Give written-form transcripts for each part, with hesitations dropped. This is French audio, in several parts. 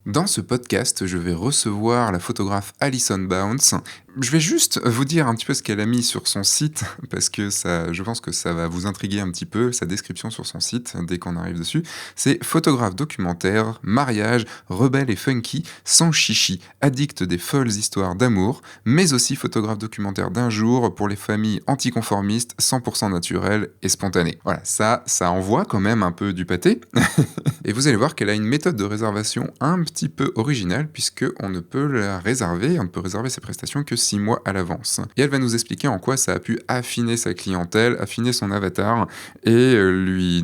Dans ce podcast, je vais recevoir la photographe Alison Bounce. Je vais juste vous dire un petit peu ce qu'elle a mis sur son site, parce que je pense que ça va vous intriguer un petit peu, sa description sur son site, dès qu'on arrive dessus. C'est photographe documentaire, mariage, rebelle et funky, sans chichi, addict des folles histoires d'amour, mais aussi photographe documentaire d'un jour pour les familles anticonformistes, 100% naturelles et spontanées. Voilà, ça envoie quand même un peu du pâté. Et vous allez voir qu'elle a une méthode de réservation un petit peu originale, puisqu'on ne peut la réserver, on ne peut réserver ses prestations que 6 mois à l'avance. Et elle va nous expliquer en quoi ça a pu affiner sa clientèle, affiner son avatar, et lui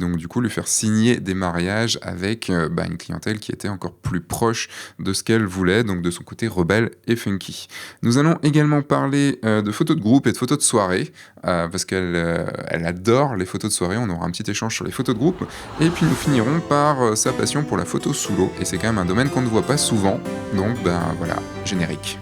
faire signer des mariages avec une clientèle qui était encore plus proche de ce qu'elle voulait, donc de son côté rebelle et funky. Nous allons également parler de photos de groupe et de photos de soirée, parce qu'elle adore les photos de soirée. On aura un petit échange sur les photos de groupe, et puis nous finirons par sa passion pour la photo sous l'eau, et c'est quand même un domaine qu'on ne voit pas souvent, donc voilà, générique.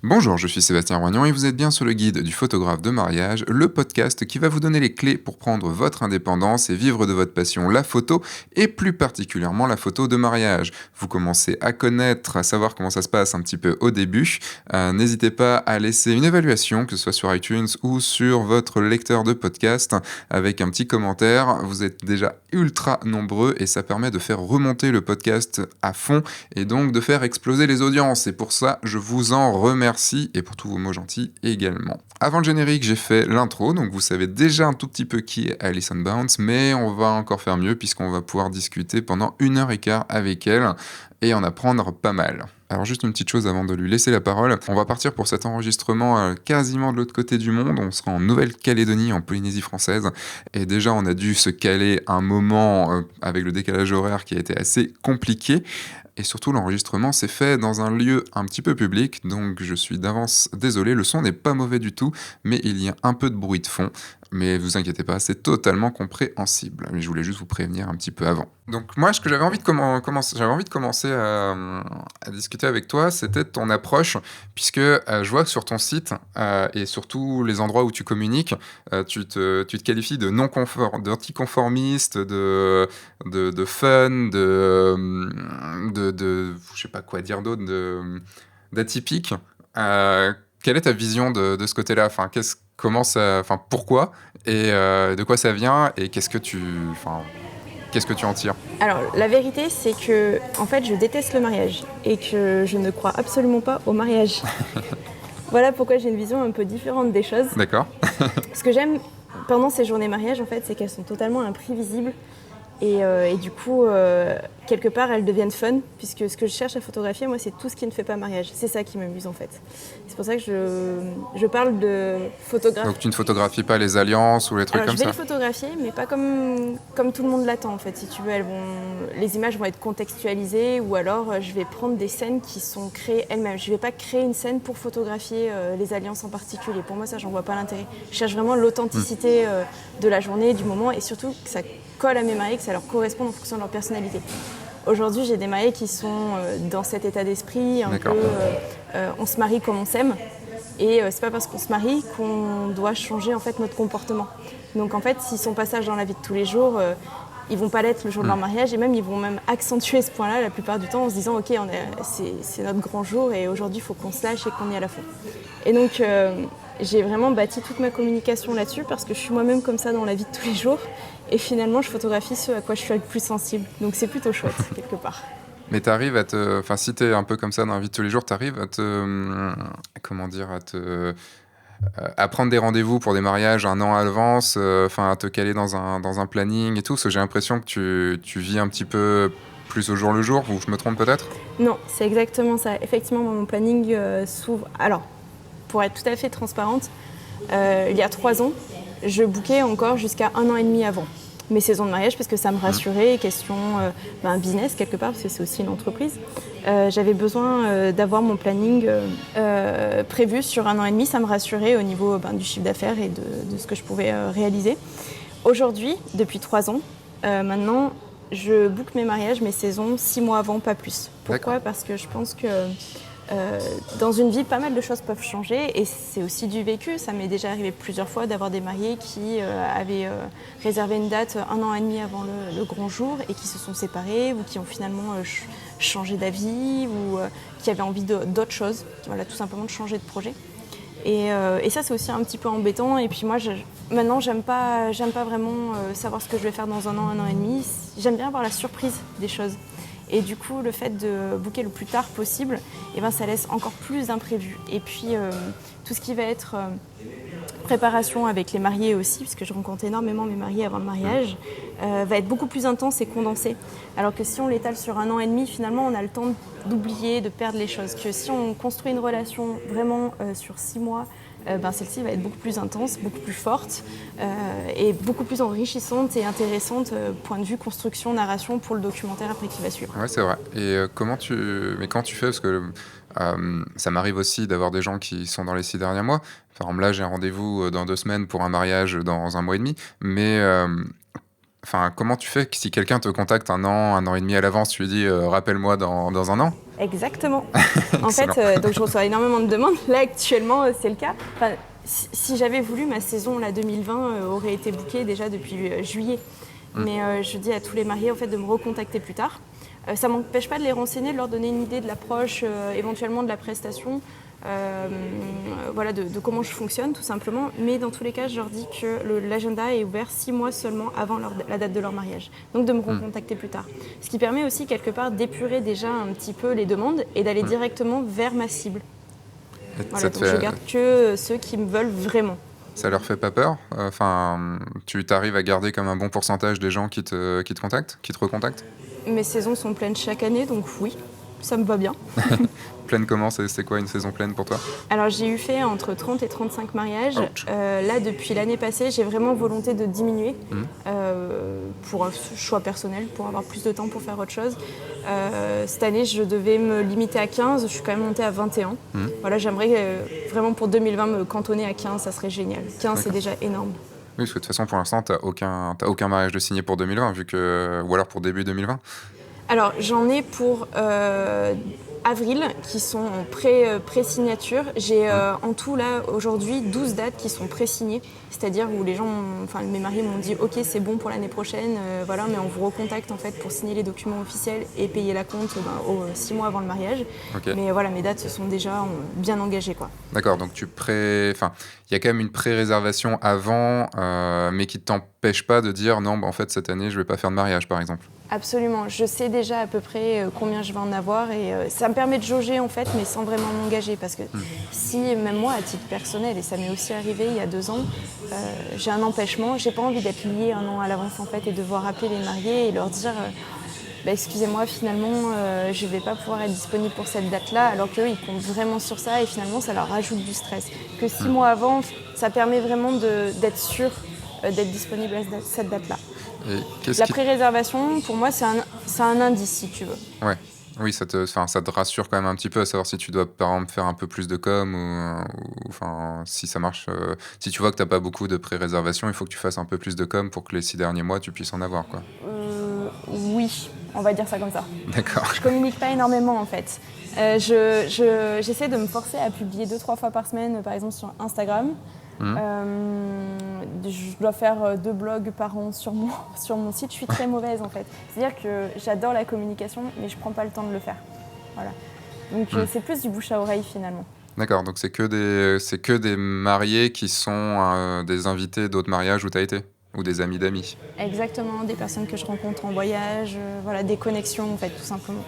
Bonjour, je suis Sébastien Roignan et vous êtes bien sur le guide du photographe de mariage, le podcast qui va vous donner les clés pour prendre votre indépendance et vivre de votre passion, la photo, et plus particulièrement la photo de mariage. Vous commencez à connaître, à savoir comment ça se passe un petit peu au début. N'hésitez pas à laisser une évaluation, que ce soit sur iTunes ou sur votre lecteur de podcast, avec un petit commentaire. Vous êtes déjà ultra nombreux et ça permet de faire remonter le podcast à fond et donc de faire exploser les audiences. Et pour ça, je vous en remercie. Et pour tous vos mots gentils également. Avant le générique, j'ai fait l'intro, donc vous savez déjà un tout petit peu qui est Alison Bounce, mais on va encore faire mieux puisqu'on va pouvoir discuter pendant 1h15 avec elle et en apprendre pas mal. Alors juste une petite chose avant de lui laisser la parole, on va partir pour cet enregistrement quasiment de l'autre côté du monde, on sera en Nouvelle-Calédonie, en Polynésie française, et déjà on a dû se caler un moment avec le décalage horaire qui a été assez compliqué. Et surtout, l'enregistrement s'est fait dans un lieu un petit peu public, donc je suis d'avance désolé, le son n'est pas mauvais du tout, mais il y a un peu de bruit de fond. Mais vous inquiétez pas, c'est totalement compréhensible. Mais je voulais juste vous prévenir un petit peu avant. Donc moi, ce que j'avais envie de commencer à discuter avec toi, c'était ton approche, puisque je vois que sur ton site et sur tous les endroits où tu communiques, tu te qualifies de d'anticonformiste, de fun, je sais pas quoi dire d'autre, d'atypique. Quelle est ta vision de ce côté-là ? Enfin, pourquoi et de quoi ça vient et qu'est-ce que tu en tires ? Alors, la vérité, c'est que, en fait, je déteste le mariage et que je ne crois absolument pas au mariage. Voilà pourquoi j'ai une vision un peu différente des choses. D'accord. Ce que j'aime pendant ces journées mariage, en fait, c'est qu'elles sont totalement imprévisibles. Et du coup, quelque part, elles deviennent fun, puisque ce que je cherche à photographier, moi, c'est tout ce qui ne fait pas mariage. C'est ça qui m'amuse, en fait. C'est pour ça que je parle de photographe. Donc tu ne photographies pas les alliances ou les trucs comme ça ? Je vais les photographier, mais pas comme tout le monde l'attend, en fait. Si tu veux, les images vont être contextualisées, ou alors je vais prendre des scènes qui sont créées elles-mêmes. Je ne vais pas créer une scène pour photographier les alliances en particulier. Pour moi, ça, j'en vois pas l'intérêt. Je cherche vraiment l'authenticité de la journée, du moment, et surtout que ça colle à mes mariés, que ça leur corresponde en fonction de leur personnalité. Aujourd'hui, j'ai des mariés qui sont dans cet état d'esprit, un peu on se marie comme on s'aime, et c'est pas parce qu'on se marie qu'on doit changer en fait notre comportement. Donc en fait, s'ils sont pas sages dans la vie de tous les jours, ils vont pas l'être le jour de leur mariage, et même ils vont même accentuer ce point-là la plupart du temps en se disant ok, c'est notre grand jour et aujourd'hui il faut qu'on se lâche et qu'on y aille à fond. Et donc j'ai vraiment bâti toute ma communication là-dessus parce que je suis moi-même comme ça dans la vie de tous les jours. Et finalement, je photographie ce à quoi je suis le plus sensible. Donc c'est plutôt chouette, quelque part. Mais t'arrives à te... Enfin, si t'es un peu comme ça dans la vie de tous les jours, t'arrives à à prendre des rendez-vous pour des mariages 1 an à l'avance, à te caler dans un planning et tout, parce que j'ai l'impression que tu vis un petit peu plus au jour le jour, ou je me trompe peut-être ? Non, c'est exactement ça. Effectivement, mon planning s'ouvre... Alors, pour être tout à fait transparente, il y a 3 ans, je bookais encore jusqu'à 1 an et demi avant mes saisons de mariage parce que ça me rassurait, question business quelque part, parce que c'est aussi une entreprise. J'avais besoin d'avoir mon planning prévu sur 1 an et demi, ça me rassurait au niveau du chiffre d'affaires et de ce que je pouvais réaliser. Aujourd'hui, depuis 3 ans, maintenant, je book mes mariages, mes saisons 6 mois avant, pas plus. Pourquoi ? Parce que je pense que Dans une vie, pas mal de choses peuvent changer et c'est aussi du vécu. Ça m'est déjà arrivé plusieurs fois d'avoir des mariés qui avaient réservé une date 1 an et demi avant le grand jour et qui se sont séparés ou qui ont finalement changé d'avis ou qui avaient envie d'autre chose, voilà, tout simplement de changer de projet. Et ça, c'est aussi un petit peu embêtant. Et puis moi, maintenant, j'aime pas vraiment savoir ce que je vais faire dans 1 an et demi. J'aime bien avoir la surprise des choses. Et du coup, le fait de booker le plus tard possible, eh ben, ça laisse encore plus d'imprévus. Et puis, tout ce qui va être préparation avec les mariés aussi, puisque je rencontre énormément mes mariés avant le mariage, va être beaucoup plus intense et condensé. Alors que si on l'étale sur 1 an et demi, finalement, on a le temps d'oublier, de perdre les choses. Que si on construit une relation vraiment sur 6 mois, celle-ci va être beaucoup plus intense, beaucoup plus forte et beaucoup plus enrichissante et intéressante point de vue construction, narration pour le documentaire après qui va suivre. Ouais, c'est vrai. Et comment tu fais? Parce que ça m'arrive aussi d'avoir des gens qui sont dans les 6 derniers mois. Par exemple, là, j'ai un rendez-vous dans 2 semaines pour un mariage dans 1 mois et demi. Mais comment tu fais si quelqu'un te contacte 1 an et demi à l'avance, tu lui dis rappelle-moi dans 1 an? Exactement. En fait, Excellent. donc je reçois énormément de demandes. Là, actuellement, c'est le cas. Enfin, si j'avais voulu, ma saison là, 2020 aurait été bookée déjà depuis juillet. Mais je dis à tous les mariés en fait, de me recontacter plus tard. Ça ne m'empêche pas de les renseigner, de leur donner une idée de l'approche, éventuellement de la prestation, de comment je fonctionne tout simplement. Mais dans tous les cas, je leur dis que l'agenda est ouvert 6 mois seulement avant la date de leur mariage. Donc de me recontacter plus tard. Ce qui permet aussi quelque part d'épurer déjà un petit peu les demandes et d'aller directement vers ma cible. Voilà, donc je garde que ceux qui me veulent vraiment. Ça leur fait pas peur? Tu t'arrives à garder comme un bon pourcentage des gens qui te contactent, qui te recontactent? Mes saisons sont pleines chaque année, donc oui, ça me va bien. Pleine comment? C'est quoi une saison pleine pour toi? Alors j'ai eu fait entre 30 et 35 mariages. Ouch. Là, depuis l'année passée, j'ai vraiment volonté de diminuer pour un choix personnel, pour avoir plus de temps pour faire autre chose. Cette année, je devais me limiter à 15, je suis quand même montée à 21. Voilà, j'aimerais vraiment pour 2020 me cantonner à 15, ça serait génial. 15, c'est déjà énorme. Oui, parce que de toute façon, pour l'instant, t'as aucun mariage de signé pour 2020, ou alors pour début 2020. Alors, j'en ai pour avril qui sont en pré-signature. J'ai en tout, là, aujourd'hui, 12 dates qui sont pré-signées. C'est-à-dire où les gens, mes mariés m'ont dit « Ok, c'est bon pour l'année prochaine, mais on vous recontacte en fait pour signer les documents officiels et payer la compte 6 mois avant le mariage. Okay. Mais voilà, mes dates sont déjà bien engagées, quoi. D'accord, donc il y a quand même une pré-réservation avant, mais qui ne t'empêche pas de dire « Non, en fait, cette année, je ne vais pas faire de mariage, par exemple ». Absolument, je sais déjà à peu près combien je vais en avoir et ça me permet de jauger en fait, mais sans vraiment m'engager parce que si même moi à titre personnel, et ça m'est aussi arrivé il y a 2 ans, j'ai un empêchement, j'ai pas envie d'être liée 1 an à l'avance en fait et devoir appeler les mariés et leur dire excusez-moi finalement je vais pas pouvoir être disponible pour cette date-là alors qu'eux ils comptent vraiment sur ça et finalement ça leur rajoute du stress. Que 6 mois avant, ça permet vraiment d'être sûr d'être disponible à cette date-là. La pré-réservation, pour moi, c'est un indice, si tu veux. Ouais. Oui, ça te rassure quand même un petit peu à savoir si tu dois, par exemple, faire un peu plus de com ou si ça marche. Si tu vois que tu n'as pas beaucoup de pré-réservation, il faut que tu fasses un peu plus de com pour que les 6 derniers mois, tu puisses en avoir, quoi. Oui, on va dire ça comme ça. D'accord. Je communique pas énormément, en fait. J'essaie de me forcer à publier 2-3 fois par semaine, par exemple, sur Instagram. Je dois faire 2 blogs par an sur mon site. Je suis très mauvaise en fait. C'est-à-dire que j'adore la communication, mais je prends pas le temps de le faire. Voilà. Donc c'est plus du bouche à oreille finalement. D'accord, donc c'est que des mariés qui sont des invités d'autres mariages où tu as été? Ou des amis d'amis? Exactement, des personnes que je rencontre en voyage, des connexions en fait, tout simplement.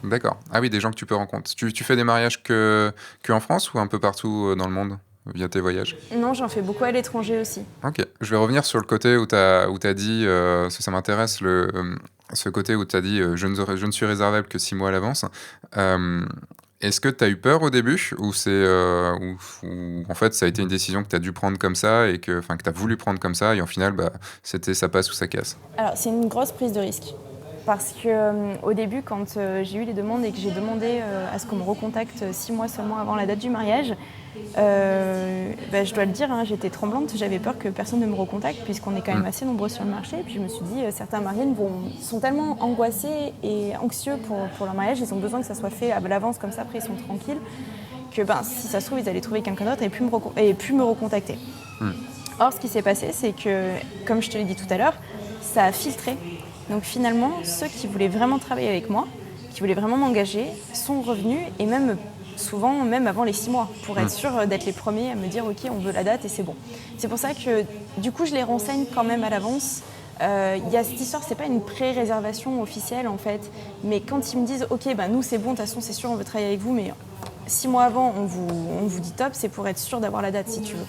D'accord. Ah oui, des gens que tu peux rencontrer. Tu fais des mariages que en France ou un peu partout dans le monde? Via tes voyages? Non, j'en fais beaucoup à l'étranger aussi. Ok, je vais revenir sur le côté où tu as dit, ça m'intéresse, ce côté où tu as dit je ne suis réservable que 6 mois à l'avance. Est-ce que tu as eu peur au début ou ou en fait ça a été une décision que tu as dû prendre comme ça et que tu as voulu prendre comme ça et en final ça passe ou ça casse? Alors c'est une grosse prise de risque. Parce que au début, quand j'ai eu les demandes et que j'ai demandé à ce qu'on me recontacte 6 mois seulement avant la date du mariage, je dois le dire, hein, j'étais tremblante, j'avais peur que personne ne me recontacte puisqu'on est quand même assez nombreux sur le marché. Et puis je me suis dit, certains mariés sont tellement angoissés et anxieux pour leur mariage, ils ont besoin que ça soit fait à l'avance comme ça, après ils sont tranquilles, que si ça se trouve, ils allaient trouver quelqu'un d'autre et puis me recontacter. Or, ce qui s'est passé, c'est que, comme je te l'ai dit tout à l'heure, ça a filtré. Donc finalement, ceux qui voulaient vraiment travailler avec moi, qui voulaient vraiment m'engager, sont revenus et même souvent, même avant les 6 mois, pour être sûr d'être les premiers à me dire « Ok, on veut la date et c'est bon ». C'est pour ça que du coup, je les renseigne quand même à l'avance. Il y a cette histoire, c'est pas une pré-réservation officielle en fait, mais quand ils me disent « Ok, nous c'est bon, de toute façon c'est sûr, on veut travailler avec vous, mais 6 mois avant, on vous dit top », c'est pour être sûr d'avoir la date si tu veux.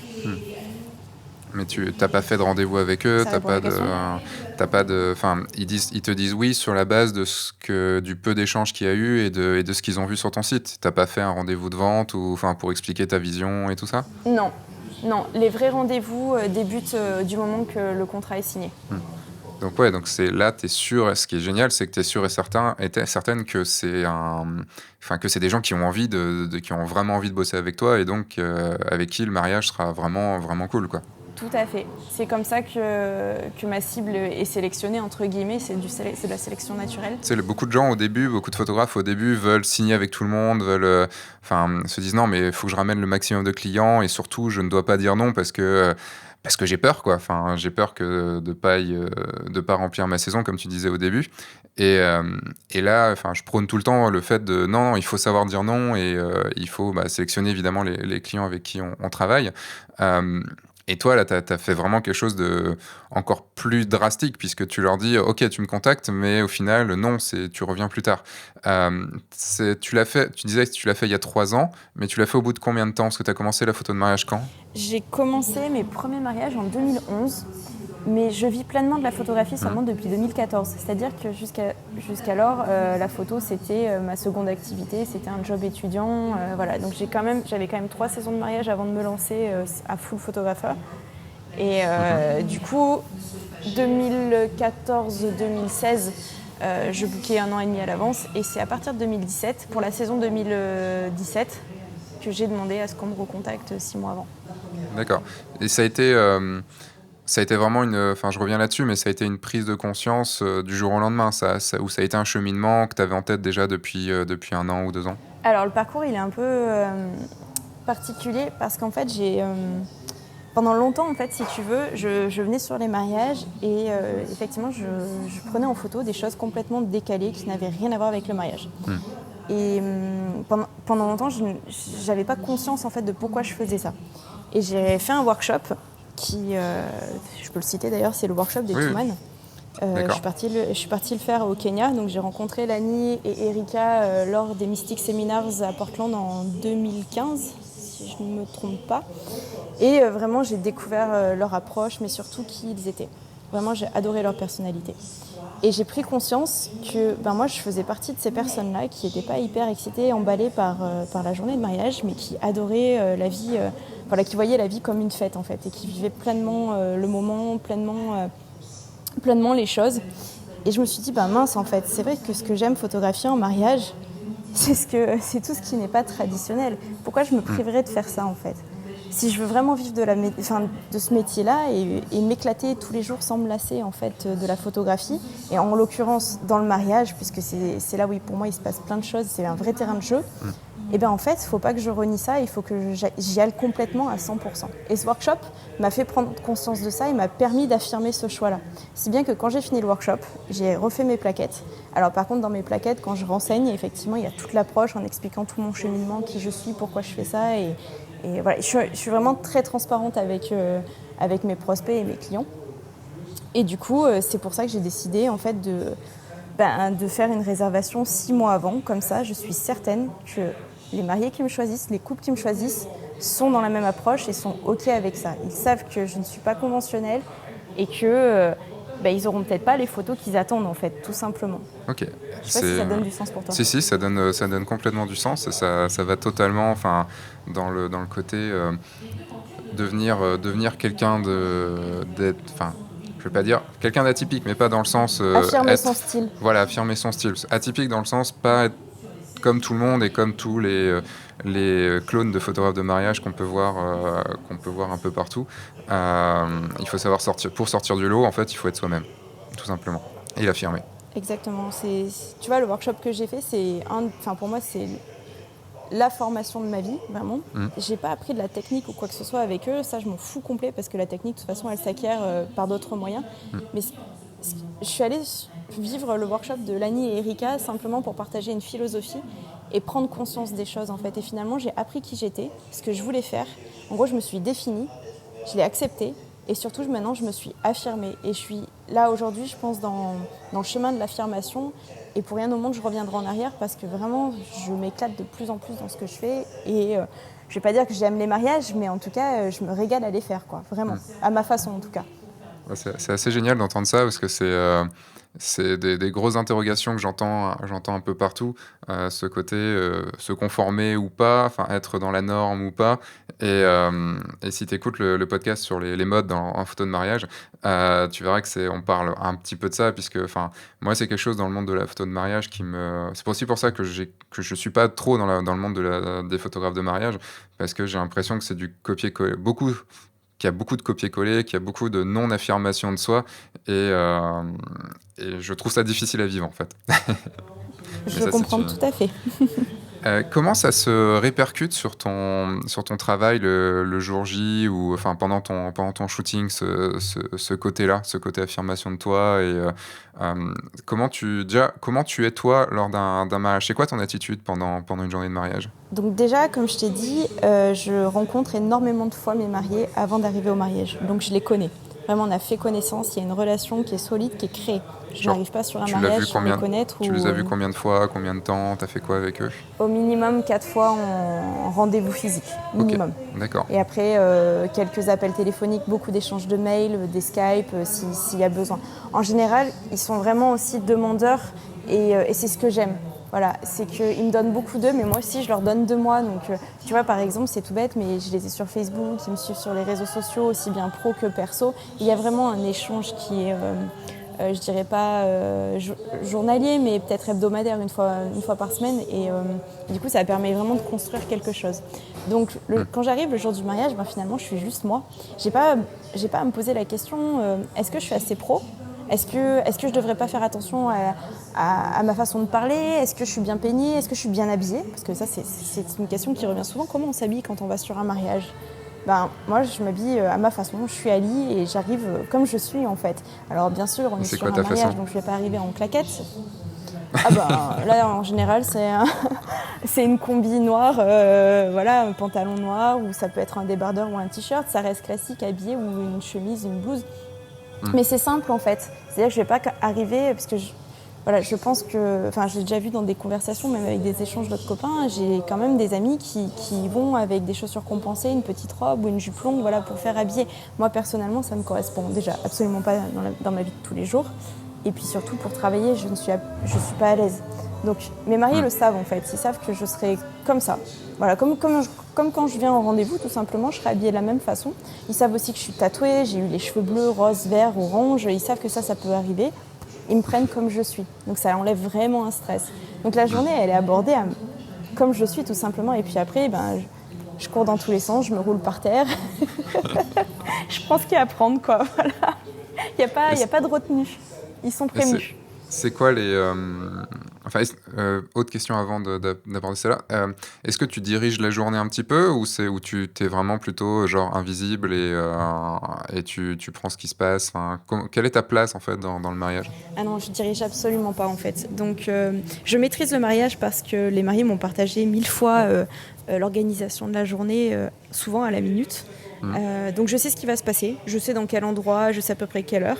Mais tu n'as pas fait de rendez-vous avec eux, ils te disent oui sur la base du peu d'échanges qu'il y a eu et de ce qu'ils ont vu sur ton site. T'as pas fait un rendez-vous de vente pour expliquer ta vision et tout ça? Non, les vrais rendez-vous débutent du moment que le contrat est signé. Donc ouais, donc c'est là, t'es sûr. Ce qui est génial, c'est que t'es sûr et certaine que que c'est des gens qui ont envie qui ont vraiment envie de bosser avec toi et donc avec qui le mariage sera vraiment vraiment cool, quoi. Tout à fait. C'est comme ça que ma cible est sélectionnée, entre guillemets, c'est de la sélection naturelle. Beaucoup de gens au début, beaucoup de photographes au début veulent signer avec tout le monde, se disent non, mais il faut que je ramène le maximum de clients et surtout, je ne dois pas dire non parce que j'ai peur, quoi. J'ai peur de pas remplir ma saison, comme tu disais au début. Et là, je prône tout le temps le fait de non, il faut savoir dire non et il faut sélectionner évidemment les clients avec qui on travaille. Et toi, là, tu as fait vraiment quelque chose de encore plus drastique, puisque tu leur dis « Ok, tu me contactes, mais au final, non, tu reviens plus tard. » Tu disais que tu l'as fait il y a 3 ans, mais tu l'as fait au bout de combien de temps? Parce que tu as commencé la photo de mariage quand? J'ai commencé mes premiers mariages en 2011, mais je vis pleinement de la photographie seulement depuis 2014. C'est-à-dire que jusqu'alors, la photo, c'était ma seconde activité, c'était un job étudiant. Voilà. Donc j'avais quand même 3 saisons de mariage avant de me lancer à full photographeur. Et du coup, 2014-2016, je bookais 1 an et demi à l'avance. Et c'est à partir de 2017, pour la saison 2017, que j'ai demandé à ce qu'on me recontacte 6 mois avant. D'accord. Et ça a été vraiment je reviens là-dessus, mais ça a été une prise de conscience du jour au lendemain, ou ça a été un cheminement que tu avais en tête déjà depuis 1 an ou 2 ans? Alors le parcours, il est un peu particulier parce qu'en fait, pendant longtemps, en fait, si tu veux, je venais sur les mariages et effectivement, je prenais en photo des choses complètement décalées qui n'avaient rien à voir avec le mariage. Et pendant longtemps, je n'avais pas conscience en fait de pourquoi je faisais ça. Et j'ai fait un workshop qui, je peux le citer d'ailleurs, c'est le workshop des Touman. Je suis partie le faire au Kenya, donc j'ai rencontré Lani et Erika lors des Mystic Seminars à Portland en 2015, si je ne me trompe pas. Et vraiment, j'ai découvert leur approche, mais surtout qui ils étaient. Vraiment, j'ai adoré leur personnalité. Et j'ai pris conscience que moi, je faisais partie de ces personnes-là qui n'étaient pas hyper excitées, emballées par la journée de mariage, mais qui adoraient la vie, qui voyaient la vie comme une fête, en fait, et qui vivaient pleinement le moment, pleinement les choses. Et je me suis dit, mince, en fait, c'est vrai que ce que j'aime photographier en mariage, c'est tout ce qui n'est pas traditionnel. Pourquoi je me priverais de faire ça, en fait? Si je veux vraiment vivre de ce métier-là et m'éclater tous les jours sans me lasser en fait, de la photographie, et en l'occurrence dans le mariage, puisque c'est là où pour moi il se passe plein de choses, c'est un vrai terrain de jeu, et bien en fait, il ne faut pas que je renie ça, il faut que j'y aille complètement à 100%. Et ce workshop m'a fait prendre conscience de ça et m'a permis d'affirmer ce choix-là. Si bien que quand j'ai fini le workshop, j'ai refait mes plaquettes. Alors par contre, dans mes plaquettes, quand je renseigne, effectivement, il y a toute l'approche en expliquant tout mon cheminement, qui je suis, pourquoi je fais ça, et voilà, je suis vraiment très transparente avec mes prospects et mes clients. Et du coup, c'est pour ça que j'ai décidé en fait de faire une réservation 6 mois avant. Comme ça, je suis certaine que les mariés qui me choisissent, les couples qui me choisissent, sont dans la même approche et sont OK avec ça. Ils savent que je ne suis pas conventionnelle et que ils n'auront peut-être pas les photos qu'ils attendent, en fait, tout simplement. Ok. Je sais pas si ça donne du sens pour toi. Si, ça donne complètement du sens. Et ça va totalement dans le côté devenir quelqu'un je vais pas dire quelqu'un d'atypique, mais pas dans le sens affirmer son style. Voilà, affirmer son style. Atypique dans le sens pas être comme tout le monde et comme tous les clones de photographes de mariage qu'on peut voir un peu partout. Il faut savoir pour sortir du lot, en fait, il faut être soi-même, tout simplement, et l'affirmer. Exactement. Tu vois, le workshop que j'ai fait, pour moi, c'est la formation de ma vie, vraiment. J'ai pas appris de la technique ou quoi que ce soit avec eux, ça je m'en fous complet parce que la technique de toute façon elle s'acquiert par d'autres moyens. Mais je suis allée vivre le workshop de Lani et Erika simplement pour partager une philosophie et prendre conscience des choses en fait. Et finalement j'ai appris qui j'étais, ce que je voulais faire. En gros je me suis définie, je l'ai accepté et surtout maintenant je me suis affirmée. Et je suis là aujourd'hui je pense dans le chemin de l'affirmation. Et pour rien au monde, je reviendrai en arrière parce que vraiment, je m'éclate de plus en plus dans ce que je fais. Et je vais pas dire que j'aime les mariages, mais en tout cas, je me régale à les faire, quoi. Vraiment, à ma façon en tout cas. C'est assez génial d'entendre ça parce que c'est des grosses interrogations que j'entends un peu partout, ce côté se conformer ou pas, enfin être dans la norme ou pas. Et si tu écoutes le podcast sur les modes en photo de mariage, tu verras on parle un petit peu de ça, puisque moi c'est quelque chose dans le monde de la photo de mariage c'est aussi pour ça que je suis pas trop dans le monde des photographes de mariage, parce que j'ai l'impression que c'est du copier-coller, qu'il y a beaucoup de copier-coller, qu'il y a beaucoup de non-affirmation de soi, et je trouve ça difficile à vivre en fait. Je comprends tout à fait. Comment ça se répercute sur ton travail le jour J ou pendant ton shooting, ce côté-là, ce côté affirmation de toi, et comment tu es toi lors d'un mariage? C'est quoi ton attitude pendant une journée de mariage? Donc déjà, comme je t'ai dit, je rencontre énormément de fois mes mariés avant d'arriver au mariage. Donc je les connais. Vraiment, on a fait connaissance, il y a une relation qui est solide, qui est créée. Je n'arrive pas sur un mariage sans les connaître. Tu les as vus combien de fois, combien de temps? Tu as fait quoi avec eux? Au minimum 4 fois en rendez-vous physique, minimum. Okay, d'accord. Et après, quelques appels téléphoniques, beaucoup d'échanges de mails, des Skype, s'il y a besoin. En général, ils sont vraiment aussi demandeurs et c'est ce que j'aime. Voilà, c'est qu'ils me donnent beaucoup d'eux, mais moi aussi je leur donne de moi. Donc, tu vois, par exemple, c'est tout bête, mais je les ai sur Facebook, ils me suivent sur les réseaux sociaux, aussi bien pro que perso. Il y a vraiment un échange qui est, je dirais pas journalier, mais peut-être hebdomadaire, une fois par semaine. Et du coup, ça permet vraiment de construire quelque chose. Donc, quand j'arrive le jour du mariage, finalement, je suis juste moi. J'ai pas à me poser la question, est-ce que je suis assez pro ? Est-ce que je devrais pas faire attention à ma façon de parler? Est-ce que je suis bien peignée? Est-ce que je suis bien habillée? Parce que ça, c'est une question qui revient souvent. Comment on s'habille quand on va sur un mariage? Moi, je m'habille à ma façon. Je suis Ali et j'arrive comme je suis, en fait. Alors, bien sûr, on est sur un mariage, donc je vais pas arriver en claquettes. Là, en général, c'est une combi noire, voilà, un pantalon noir, ou ça peut être un débardeur ou un t-shirt. Ça reste classique, habillé, ou une chemise, une blouse. Mais c'est simple en fait, c'est-à-dire que je ne vais pas arriver, parce que je pense que, j'ai déjà vu dans des conversations, même avec des échanges d'autres copains, j'ai quand même des amis qui vont avec des chaussures compensées, une petite robe ou une jupe longue, voilà, pour faire habiller. Moi personnellement, ça ne me correspond déjà absolument pas dans ma vie de tous les jours. Et puis surtout pour travailler, je suis pas à l'aise. Donc mes mariés le savent en fait, ils savent que je serai comme ça. Voilà, comme quand je viens en rendez-vous, tout simplement, je serai habillée de la même façon. Ils savent aussi que je suis tatouée, j'ai eu les cheveux bleus, roses, verts, orange. Ils savent que ça peut arriver. Ils me prennent comme je suis. Donc ça enlève vraiment un stress. Donc la journée, elle est abordée comme je suis, tout simplement. Et puis après, je cours dans tous les sens, je me roule par terre. Je prends ce qu'il y a à prendre, quoi. Voilà. Il n'y a pas de retenue. Ils sont prévenus. C'est quoi les... autre question avant d'aborder celle-là. Est-ce que tu diriges la journée un petit peu, ou tu t'es vraiment plutôt genre invisible et tu prends ce qui se passe? Quelle est ta place en fait dans le mariage? Ah non, je dirige absolument pas en fait. Donc je maîtrise le mariage parce que les mariés m'ont partagé 1000 fois l'organisation de la journée, souvent à la minute. Donc je sais ce qui va se passer, je sais dans quel endroit, je sais à peu près quelle heure.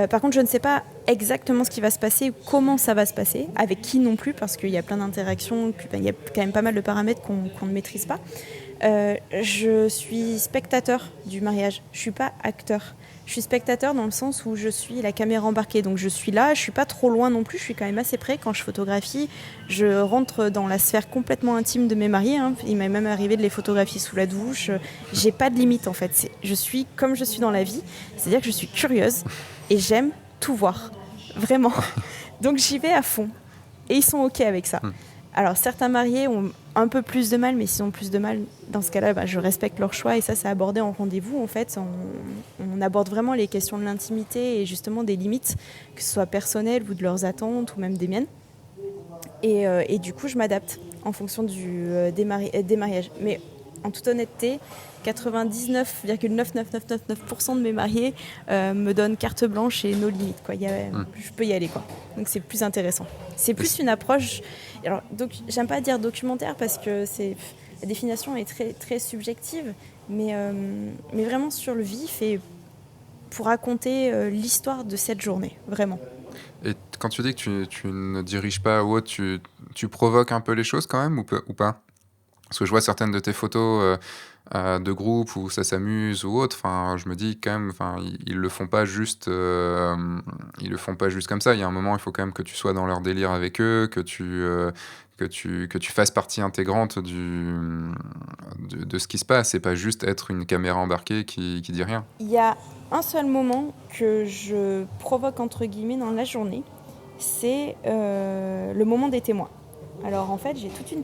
Par contre, je ne sais pas exactement ce qui va se passer, comment ça va se passer, avec qui non plus, parce qu'il y a plein d'interactions, il y a quand même pas mal de paramètres qu'on ne maîtrise pas. Je suis spectateur du mariage. Je suis pas acteur. Je suis spectateur dans le sens où je suis la caméra embarquée. Donc je suis là, je suis pas trop loin non plus, je suis quand même assez près quand je photographie. Je rentre dans la sphère complètement intime de mes mariés. Il m'est même arrivé de les photographier sous la douche. J'ai pas de limite en fait. Je suis comme je suis dans la vie. C'est-à-dire que je suis curieuse et j'aime tout voir. Vraiment. Donc j'y vais à fond. Et ils sont OK avec ça. Alors certains mariés ont un peu plus de mal, mais s'ils ont plus de mal, dans ce cas-là, je respecte leur choix et ça, c'est abordé en rendez-vous. En fait, on aborde vraiment les questions de l'intimité et justement des limites, que ce soit personnelles ou de leurs attentes ou même des miennes. Et du coup, je m'adapte en fonction des mariages. Mais en toute honnêteté, 99,99999% de mes mariés me donnent carte blanche et nos limites. Quoi. Je peux y aller. Quoi. Donc c'est plus intéressant. C'est plus une approche... Alors, j'aime pas dire documentaire parce que la définition est très, très subjective, mais vraiment sur le vif et pour raconter l'histoire de cette journée, vraiment. Et quand tu dis que tu ne diriges pas ou autre, tu provoques un peu les choses quand même ou pas? Parce que je vois certaines de tes photos de groupe où ça s'amuse ou autre. Enfin, je me dis quand même, enfin, ils le font pas juste, ils le font pas juste comme ça. Il y a un moment, il faut quand même que tu sois dans leur délire avec eux, que tu fasses partie intégrante de ce qui se passe. C'est pas juste être une caméra embarquée qui dit rien. Il y a un seul moment que je provoque entre guillemets dans la journée, c'est le moment des témoins. Alors en fait, j'ai toute une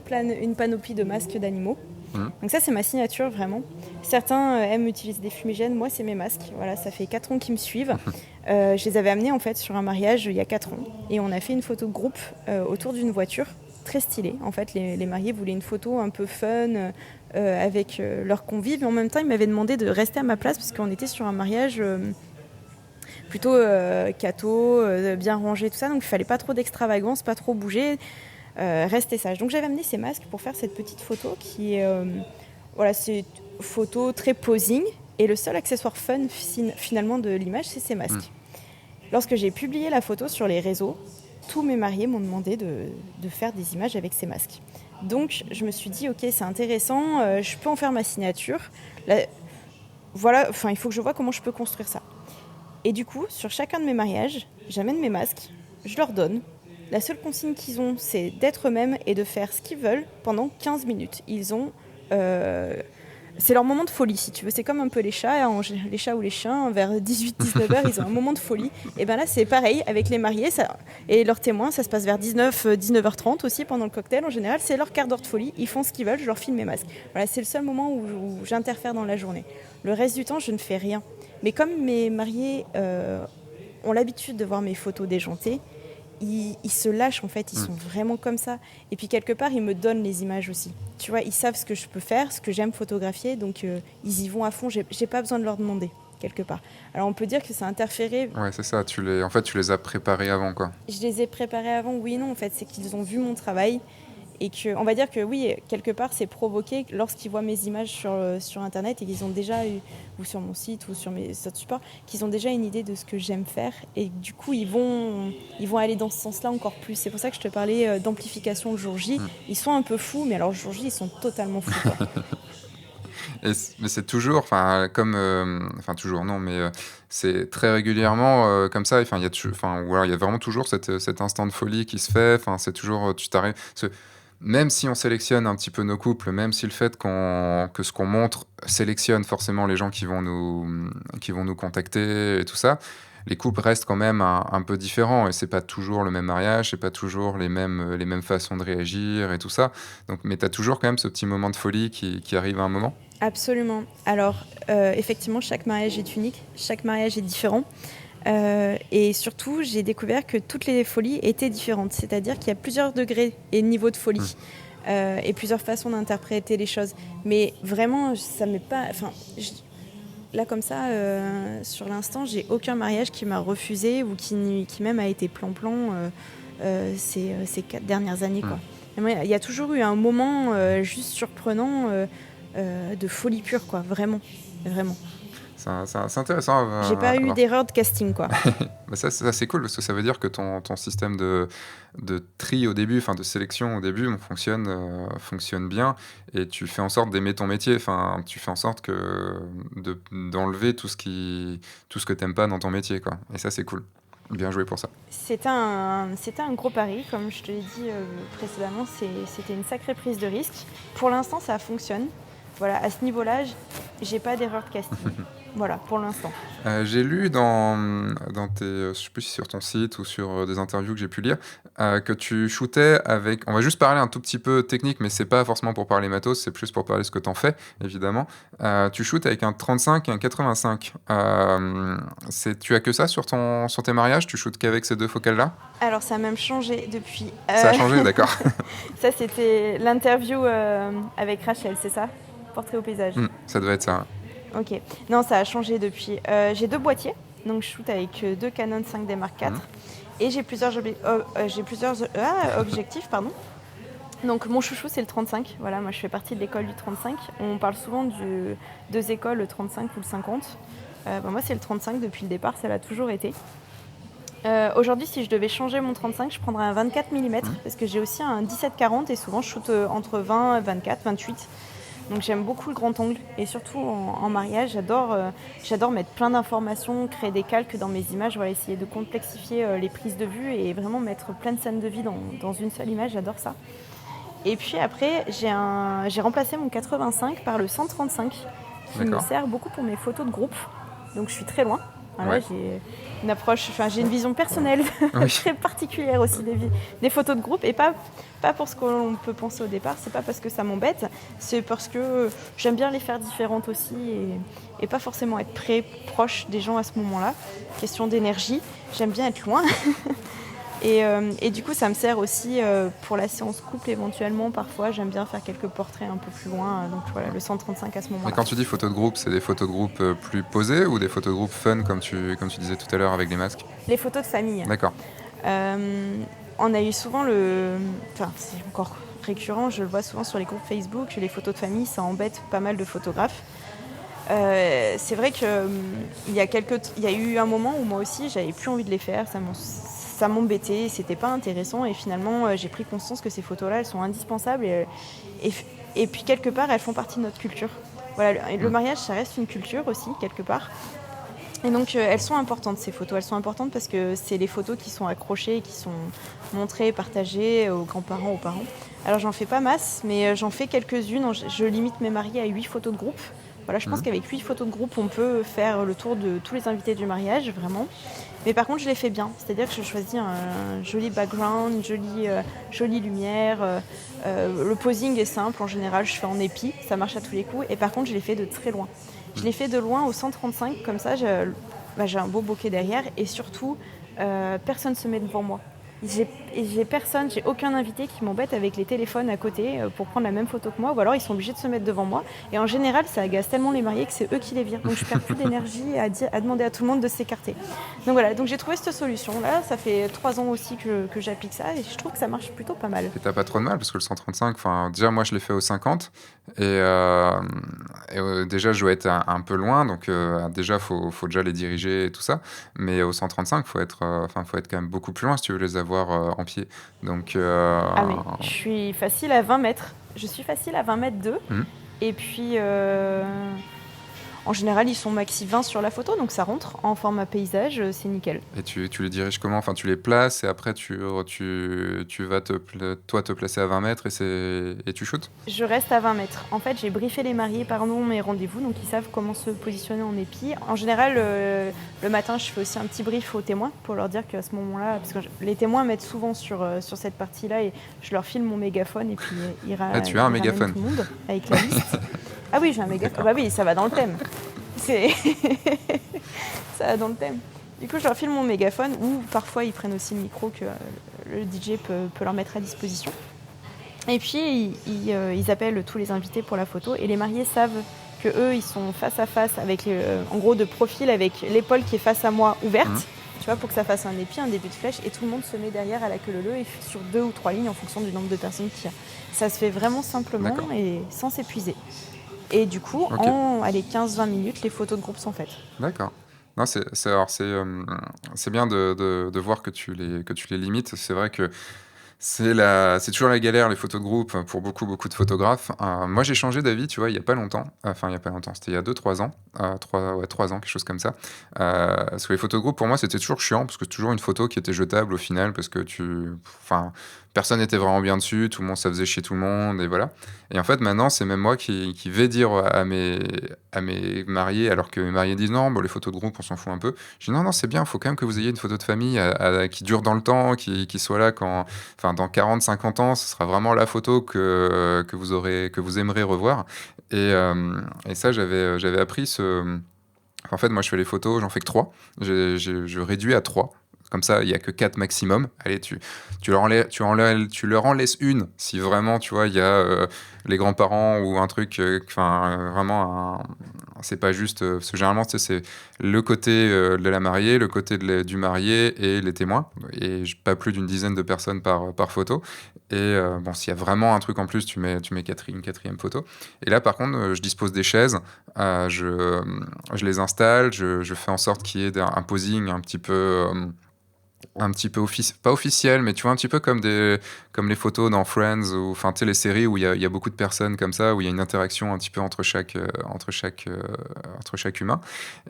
panoplie de masques d'animaux. Donc ça, c'est ma signature, vraiment. Certains aiment utiliser des fumigènes. Moi, c'est mes masques. Voilà, ça fait 4 ans qu'ils me suivent. Je les avais amenés, en fait, sur un mariage il y a 4 ans. Et on a fait une photo de groupe autour d'une voiture, très stylée. En fait, les mariés voulaient une photo un peu fun avec leurs convives. Et en même temps, ils m'avaient demandé de rester à ma place parce qu'on était sur un mariage... plutôt catho, bien rangé, tout ça. Donc, il ne fallait pas trop d'extravagance, pas trop bouger. Rester sage. Donc j'avais amené ces masques pour faire cette petite photo qui est c'est une photo très posing et le seul accessoire fun finalement de l'image, c'est ces masques. Lorsque j'ai publié la photo sur les réseaux, tous mes mariés m'ont demandé de faire des images avec ces masques. Donc je me suis dit ok, c'est intéressant, je peux en faire ma signature. Il faut que je vois comment je peux construire ça. Et du coup, sur chacun de mes mariages, j'amène mes masques, je leur donne. La seule consigne qu'ils ont, c'est d'être eux-mêmes et de faire ce qu'ils veulent pendant 15 minutes. C'est leur moment de folie, si tu veux. C'est comme un peu les chats ou les chiens, vers 18-19 heures, ils ont un moment de folie. Et bien là, c'est pareil avec les mariés et leurs témoins. Ça se passe vers 19h30 aussi, pendant le cocktail. En général, c'est leur quart d'heure de folie. Ils font ce qu'ils veulent, je leur filme mes masques. Voilà, c'est le seul moment où j'interfère dans la journée. Le reste du temps, je ne fais rien. Mais comme mes mariés ont l'habitude de voir mes photos déjantées, ils se lâchent en fait, ils sont vraiment comme ça. Et puis quelque part, ils me donnent les images aussi. Tu vois, ils savent ce que je peux faire, ce que j'aime photographier, donc ils y vont à fond. J'ai pas besoin de leur demander quelque part. Alors on peut dire que ça a interféré. Ouais, c'est ça. Tu les as préparés avant, quoi. Je les ai préparés avant, oui et non. En fait, c'est qu'ils ont vu mon travail. Et on va dire que oui, quelque part, c'est provoqué lorsqu'ils voient mes images sur Internet et qu'ils ont déjà eu, ou sur mon site ou sur mes autres supports, qu'ils ont déjà une idée de ce que j'aime faire. Et du coup, ils vont aller dans ce sens-là encore plus. C'est pour ça que je te parlais d'amplification le jour J. Ils sont un peu fous, mais alors le jour J, ils sont totalement fous. Mais c'est toujours, toujours non, mais c'est très régulièrement comme ça. Enfin, il y a vraiment toujours cet instant de folie qui se fait. Enfin, c'est toujours, tu t'arrives. Même si on sélectionne un petit peu nos couples, même si le fait que ce qu'on montre sélectionne forcément les gens qui vont nous contacter et tout ça, les couples restent quand même un peu différents et c'est pas toujours le même mariage, c'est pas toujours les mêmes façons de réagir et tout ça. Donc, mais tu as toujours quand même ce petit moment de folie qui arrive à un moment. Absolument. Alors, effectivement, chaque mariage est unique, chaque mariage est différent. Et surtout, j'ai découvert que toutes les folies étaient différentes. C'est-à-dire qu'il y a plusieurs degrés et niveaux de folie et plusieurs façons d'interpréter les choses. Mais vraiment, ça m'est pas... Là, comme ça, sur l'instant, j'ai aucun mariage qui m'a refusé ou qui même a été plan-plan ces 4 dernières années. Quoi. Il y a toujours eu un moment juste surprenant de folie pure, quoi. Vraiment, vraiment. C'est intéressant. J'ai pas eu d'erreur de casting, quoi. Bah ça, c'est cool parce que ça veut dire que ton système de tri au début, enfin de sélection au début, fonctionne bien et tu fais en sorte d'aimer ton métier. Enfin, tu fais en sorte d'enlever tout ce que t'aimes pas dans ton métier, quoi. Et ça, c'est cool. Bien joué pour ça. C'était un gros pari, comme je te l'ai dit précédemment, c'était une sacrée prise de risque. Pour l'instant, ça fonctionne. Voilà, à ce niveau-là, j'ai pas d'erreur de casting. Voilà, pour l'instant. J'ai lu dans tes, je sais plus si sur ton site ou sur des interviews que j'ai pu lire, que tu shootais avec. On va juste parler un tout petit peu technique, mais c'est pas forcément pour parler matos, c'est plus pour parler ce que t'en fais, évidemment. Tu shootes avec un 35 et un 85. Tu as que ça sur tes mariages? Tu shootes qu'avec ces deux focales-là? Alors, ça a même changé depuis. Ça a changé, d'accord. Ça, c'était l'interview avec Rachel, c'est ça? Portrait au paysage. Ça doit être ça. Ok. Non, ça a changé depuis. J'ai 2 boîtiers, donc je shoot avec 2 Canon 5D Mark IV et j'ai plusieurs objectifs, pardon. Donc mon chouchou c'est le 35. Voilà, moi je fais partie de l'école du 35. On parle souvent de 2 écoles, le 35 ou le 50. Moi c'est le 35 depuis le départ, ça l'a toujours été. Aujourd'hui, si je devais changer mon 35, je prendrais un 24 mm parce que j'ai aussi un 17-40 et souvent je shoot entre 20, 24, 28. Donc j'aime beaucoup le grand angle et surtout en mariage, j'adore mettre plein d'informations, créer des calques dans mes images, voilà, essayer de complexifier les prises de vue et vraiment mettre plein de scènes de vie dans une seule image, j'adore ça. Et puis après, j'ai remplacé mon 85 par le 135 qui me sert beaucoup pour mes photos de groupe, donc je suis très loin. Voilà, j'ai une approche, j'ai une vision personnelle très particulière aussi des photos de groupe et pas pour ce qu'on peut penser au départ, c'est pas parce que ça m'embête, c'est parce que j'aime bien les faire différentes aussi et pas forcément être proche des gens à ce moment-là. Question d'énergie, j'aime bien être loin. Et du coup, ça me sert aussi pour la séance couple éventuellement. Parfois, j'aime bien faire quelques portraits un peu plus loin. Donc voilà, le 135 à ce moment-là. Et quand tu dis photos de groupe, c'est des photos de groupe plus posées ou des photos de groupe fun, comme tu disais tout à l'heure avec les masques? Les photos de famille. D'accord. On a eu souvent c'est encore récurrent, je le vois souvent sur les groupes Facebook, les photos de famille, ça embête pas mal de photographes. C'est vrai qu'il y a eu un moment où moi aussi, j'avais plus envie de les faire. Ça m'embêtait, c'était pas intéressant et finalement j'ai pris conscience que ces photos-là elles sont indispensables et puis quelque part elles font partie de notre culture. Voilà, le mariage ça reste une culture aussi quelque part et donc elles sont importantes ces photos, elles sont importantes parce que c'est les photos qui sont accrochées, qui sont montrées, partagées aux grands-parents, aux parents. Alors j'en fais pas masse mais j'en fais quelques-unes, je limite mes mariés à 8 photos de groupe. Voilà, je pense qu'avec 8 photos de groupe, on peut faire le tour de tous les invités du mariage, vraiment. Mais par contre, je les fais bien. C'est-à-dire que je choisis un joli background, jolie lumière. Le posing est simple. En général, je fais en épi. Ça marche à tous les coups. Et par contre, je les fais de très loin. Je les fais de loin au 135. Comme ça, j'ai un beau bokeh derrière. Et surtout, personne ne se met devant moi. J'ai aucun invité qui m'embête avec les téléphones à côté pour prendre la même photo que moi, ou alors ils sont obligés de se mettre devant moi. Et en général, ça agace tellement les mariés que c'est eux qui les virent. Donc je perds plus d'énergie à demander à tout le monde de s'écarter. Donc voilà, donc j'ai trouvé cette solution-là. Ça fait 3 ans aussi que j'applique ça et je trouve que ça marche plutôt pas mal. Et t'as pas trop de mal parce que le 135, déjà moi je l'ai fait au 50 et déjà je dois être un peu loin, donc déjà faut déjà les diriger et tout ça. Mais au 135, faut être quand même beaucoup plus loin si tu veux les avoir en pied. Donc, mais je suis facile à 20 mètres. Je suis facile à 20 mètres d'eux. Et puis, en général, ils sont maxi 20 sur la photo, donc ça rentre en format paysage, c'est nickel. Et tu les diriges comment? Enfin, tu les places et après tu vas te placer à 20 mètres et tu shootes? Je reste à 20 mètres. En fait, j'ai briefé les mariés pendant mes rendez-vous, donc ils savent comment se positionner en épi. En général, le matin, je fais aussi un petit brief aux témoins pour leur dire qu'à ce moment-là, parce que les témoins m'aident souvent sur cette partie-là et je leur file mon mégaphone et puis tu as un mégaphone tout le monde avec la liste. Ah oui, j'ai un mégaphone. Bah oui, ça va dans le thème. Ça va dans le thème. Du coup, je leur file mon mégaphone ou parfois ils prennent aussi le micro que le DJ peut leur mettre à disposition. Et puis, ils appellent tous les invités pour la photo et les mariés savent qu'eux, ils sont face à face, avec en gros de profil, avec l'épaule qui est face à moi ouverte, tu vois, pour que ça fasse un épi, un début de flèche, et tout le monde se met derrière à la queue leu et sur 2 ou 3 lignes en fonction du nombre de personnes qu'il y a. Ça se fait vraiment simplement et sans s'épuiser. Et du coup, Ok. en 15-20 minutes, les photos de groupe sont faites. D'accord. Non, c'est bien de voir que tu les limites. C'est vrai que c'est toujours la galère, les photos de groupe, pour beaucoup, beaucoup de photographes. Moi, j'ai changé d'avis, tu vois, il y a pas longtemps. Enfin, il y a pas longtemps, c'était il y a 2-3 ans. 3 ans, quelque chose comme ça. Parce que les photos de groupe, pour moi, c'était toujours chiant, parce que c'est toujours une photo qui était jetable au final, parce que enfin, personne n'était vraiment bien dessus, tout le monde, ça faisait chier tout le monde, et voilà. Et en fait, maintenant, c'est même moi qui vais dire à mes mariés, alors que mes mariés disent non, bon, les photos de groupe, on s'en fout un peu. Je dis non, non, c'est bien, il faut quand même que vous ayez une photo de famille qui dure dans le temps, qui soit là quand, enfin, dans 40-50 ans, ce sera vraiment la photo que vous aimerez revoir. Et ça, j'avais appris ce. En fait, moi, je fais les photos, j'en fais que 3. Je réduis à 3. Comme ça, il n'y a que 4 maximum. Allez, tu leur en laisses une si vraiment, tu vois, il y a les grands-parents ou un truc, enfin, vraiment, c'est pas juste. Parce que généralement, tu sais, c'est le côté de la mariée, le côté du marié et les témoins. Et pas plus d'une dizaine de personnes par photo. Et bon, s'il y a vraiment un truc en plus, tu mets une quatrième photo. Et là, par contre, je dispose des chaises. Je les installe, je fais en sorte qu'il y ait un posing un petit peu pas officiel, mais tu vois, un petit peu comme les photos dans Friends, ou enfin, tu sais, les séries où il y a beaucoup de personnes comme ça, où il y a une interaction un petit peu entre chaque humain.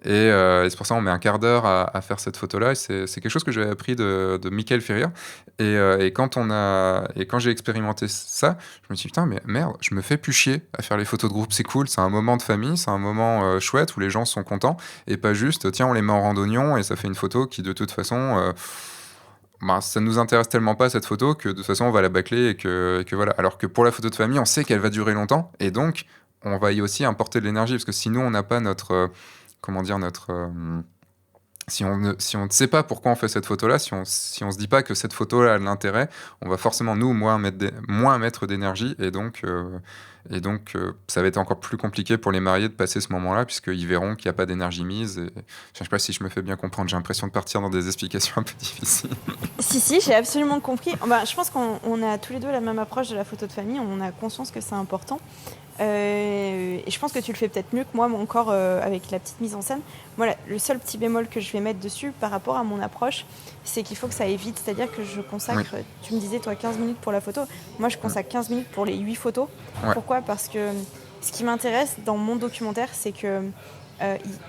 Et c'est pour ça qu'on met un quart d'heure à faire cette photo-là. Et c'est quelque chose que j'avais appris de Michael Ferrier. Et quand j'ai expérimenté ça, je me suis dit, putain, mais merde, je me fais plus chier à faire les photos de groupe, c'est cool, c'est un moment de famille, c'est un moment chouette où les gens sont contents, et pas juste, tiens, on les met en randonnion et ça fait une photo qui, de toute façon, bah, ça nous intéresse tellement pas cette photo que de toute façon on va la bâcler et que voilà. Alors que pour la photo de famille, on sait qu'elle va durer longtemps et donc on va y aussi importer de l'énergie parce que sinon on n'a pas comment dire, si on ne sait pas pourquoi on fait cette photo-là, si on se dit pas que cette photo-là a de l'intérêt, on va forcément, nous, moins mettre d'énergie. Et donc, ça va être encore plus compliqué pour les mariés de passer ce moment-là, puisqu'ils verront qu'il n'y a pas d'énergie mise. Je ne sais pas si je me fais bien comprendre, j'ai l'impression de partir dans des explications un peu difficiles. Si, j'ai absolument compris. Bah, je pense qu'on a tous les deux la même approche de la photo de famille. On a conscience que c'est important. Et je pense que tu le fais peut-être mieux que moi, mais encore avec la petite mise en scène. Moi, le seul petit bémol que je vais mettre dessus par rapport à mon approche, c'est qu'il faut que ça aille vite. C'est-à-dire que je consacre, Oui. tu me disais, toi, 15 minutes pour la photo. Moi, je consacre 15 minutes pour les 8 photos. Ouais. Pourquoi ? Parce que ce qui m'intéresse dans mon documentaire, c'est que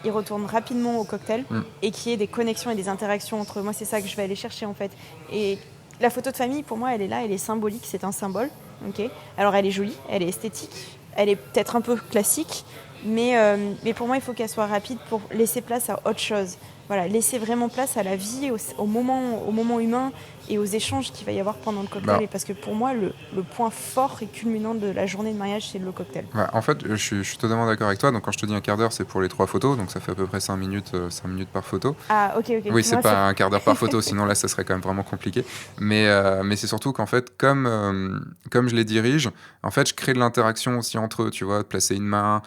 il retourne rapidement au cocktail et qu'il y ait des connexions et des interactions entre eux. Moi, c'est ça que je vais aller chercher, en fait. Et la photo de famille, pour moi, elle est là, elle est symbolique, c'est un symbole. Okay. Alors, elle est jolie, elle est esthétique. Elle est peut-être un peu classique, mais pour moi, il faut qu'elle soit rapide pour laisser place à autre chose. Voilà, laisser vraiment place à la vie, au moment humain et aux échanges qu'il va y avoir pendant le cocktail. Bah. Parce que pour moi, le point fort et culminant de la journée de mariage, c'est le cocktail. Ouais, en fait, je suis totalement d'accord avec toi. Donc, quand je te dis un quart d'heure, c'est pour les 3 photos. Donc, ça fait à peu près 5 minutes par photo. Ah, ok. Oui, c'est pas un quart d'heure par photo, sinon là, ça serait quand même vraiment compliqué. Mais c'est surtout qu'en fait, comme je les dirige, en fait, je crée de l'interaction aussi entre eux, tu vois, de placer une main.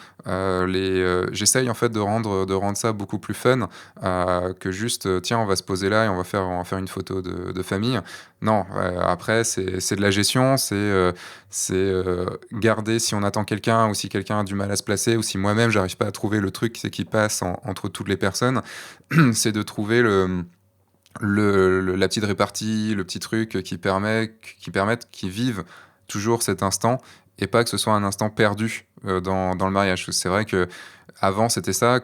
J'essaye en fait de rendre ça beaucoup plus fun que juste, tiens, on va se poser là et on va faire une photo de famille. Non, après, c'est de la gestion, c'est garder si on attend quelqu'un ou si quelqu'un a du mal à se placer ou si moi-même, j'arrive pas à trouver le truc qui passe entre toutes les personnes. C'est de trouver la petite répartie, le petit truc qui permettent qu'ils vivent toujours cet instant et pas que ce soit un instant perdu dans le mariage. C'est vrai que avant c'était ça,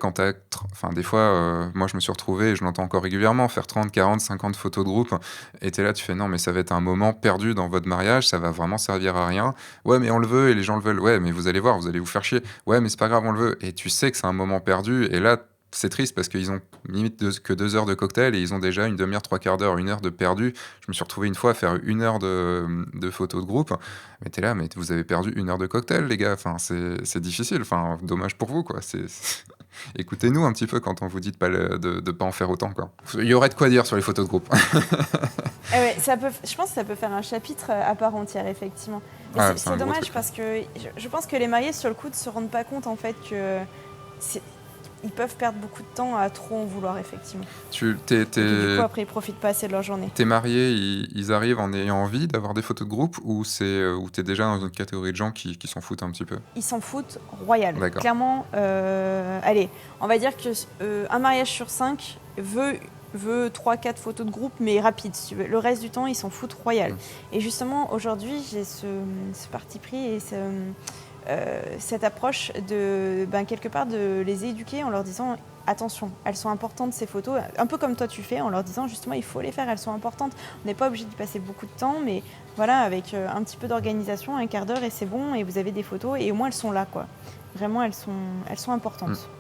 enfin des fois, moi je me suis retrouvé, et je l'entends encore régulièrement, faire 30, 40, 50 photos de groupe, et t'es là, tu fais non mais ça va être un moment perdu dans votre mariage, ça va vraiment servir à rien. Ouais mais on le veut et les gens le veulent, ouais mais vous allez voir, vous allez vous faire chier, ouais mais c'est pas grave, on le veut, et tu sais que c'est un moment perdu, et là c'est triste parce qu'ils ont limite que 2 heures de cocktail et ils ont déjà une demi-heure, 3/4 d'heure, 1 heure de perdu. Je me suis retrouvé une fois à faire 1 heure de photos de groupe. Mais t'es là, mais vous avez perdu 1 heure de cocktail, les gars. Enfin, c'est difficile. Enfin, dommage pour vous, quoi. Écoutez-nous un petit peu quand on vous dit de pas en faire autant, quoi. Il y aurait de quoi dire sur les photos de groupe. Ouais, je pense que ça peut faire un chapitre à part entière, effectivement. Mais c'est dommage parce que je pense que les mariés, sur le coup, ne se rendent pas compte, en fait, que ils peuvent perdre beaucoup de temps à trop en vouloir, effectivement. Du coup, après, ils profitent pas assez de leur journée. Tes mariés, ils arrivent en ayant envie d'avoir des photos de groupe ou t'es déjà dans une catégorie de gens qui s'en foutent un petit peu? Ils s'en foutent royal. D'accord. Clairement, allez, on va dire que un mariage sur 5 veut 3-4 photos de groupe, mais rapides, si tu veux. Le reste du temps, ils s'en foutent royal. Et justement, aujourd'hui, j'ai ce parti pris et cette approche de, quelque part, de les éduquer en leur disant attention, elles sont importantes ces photos, un peu comme toi tu fais, en leur disant justement il faut les faire, elles sont importantes. On n'est pas obligé d'y passer beaucoup de temps, mais voilà, avec un petit peu d'organisation, un quart d'heure et c'est bon, et vous avez des photos et au moins elles sont là, quoi. Vraiment, elles sont importantes.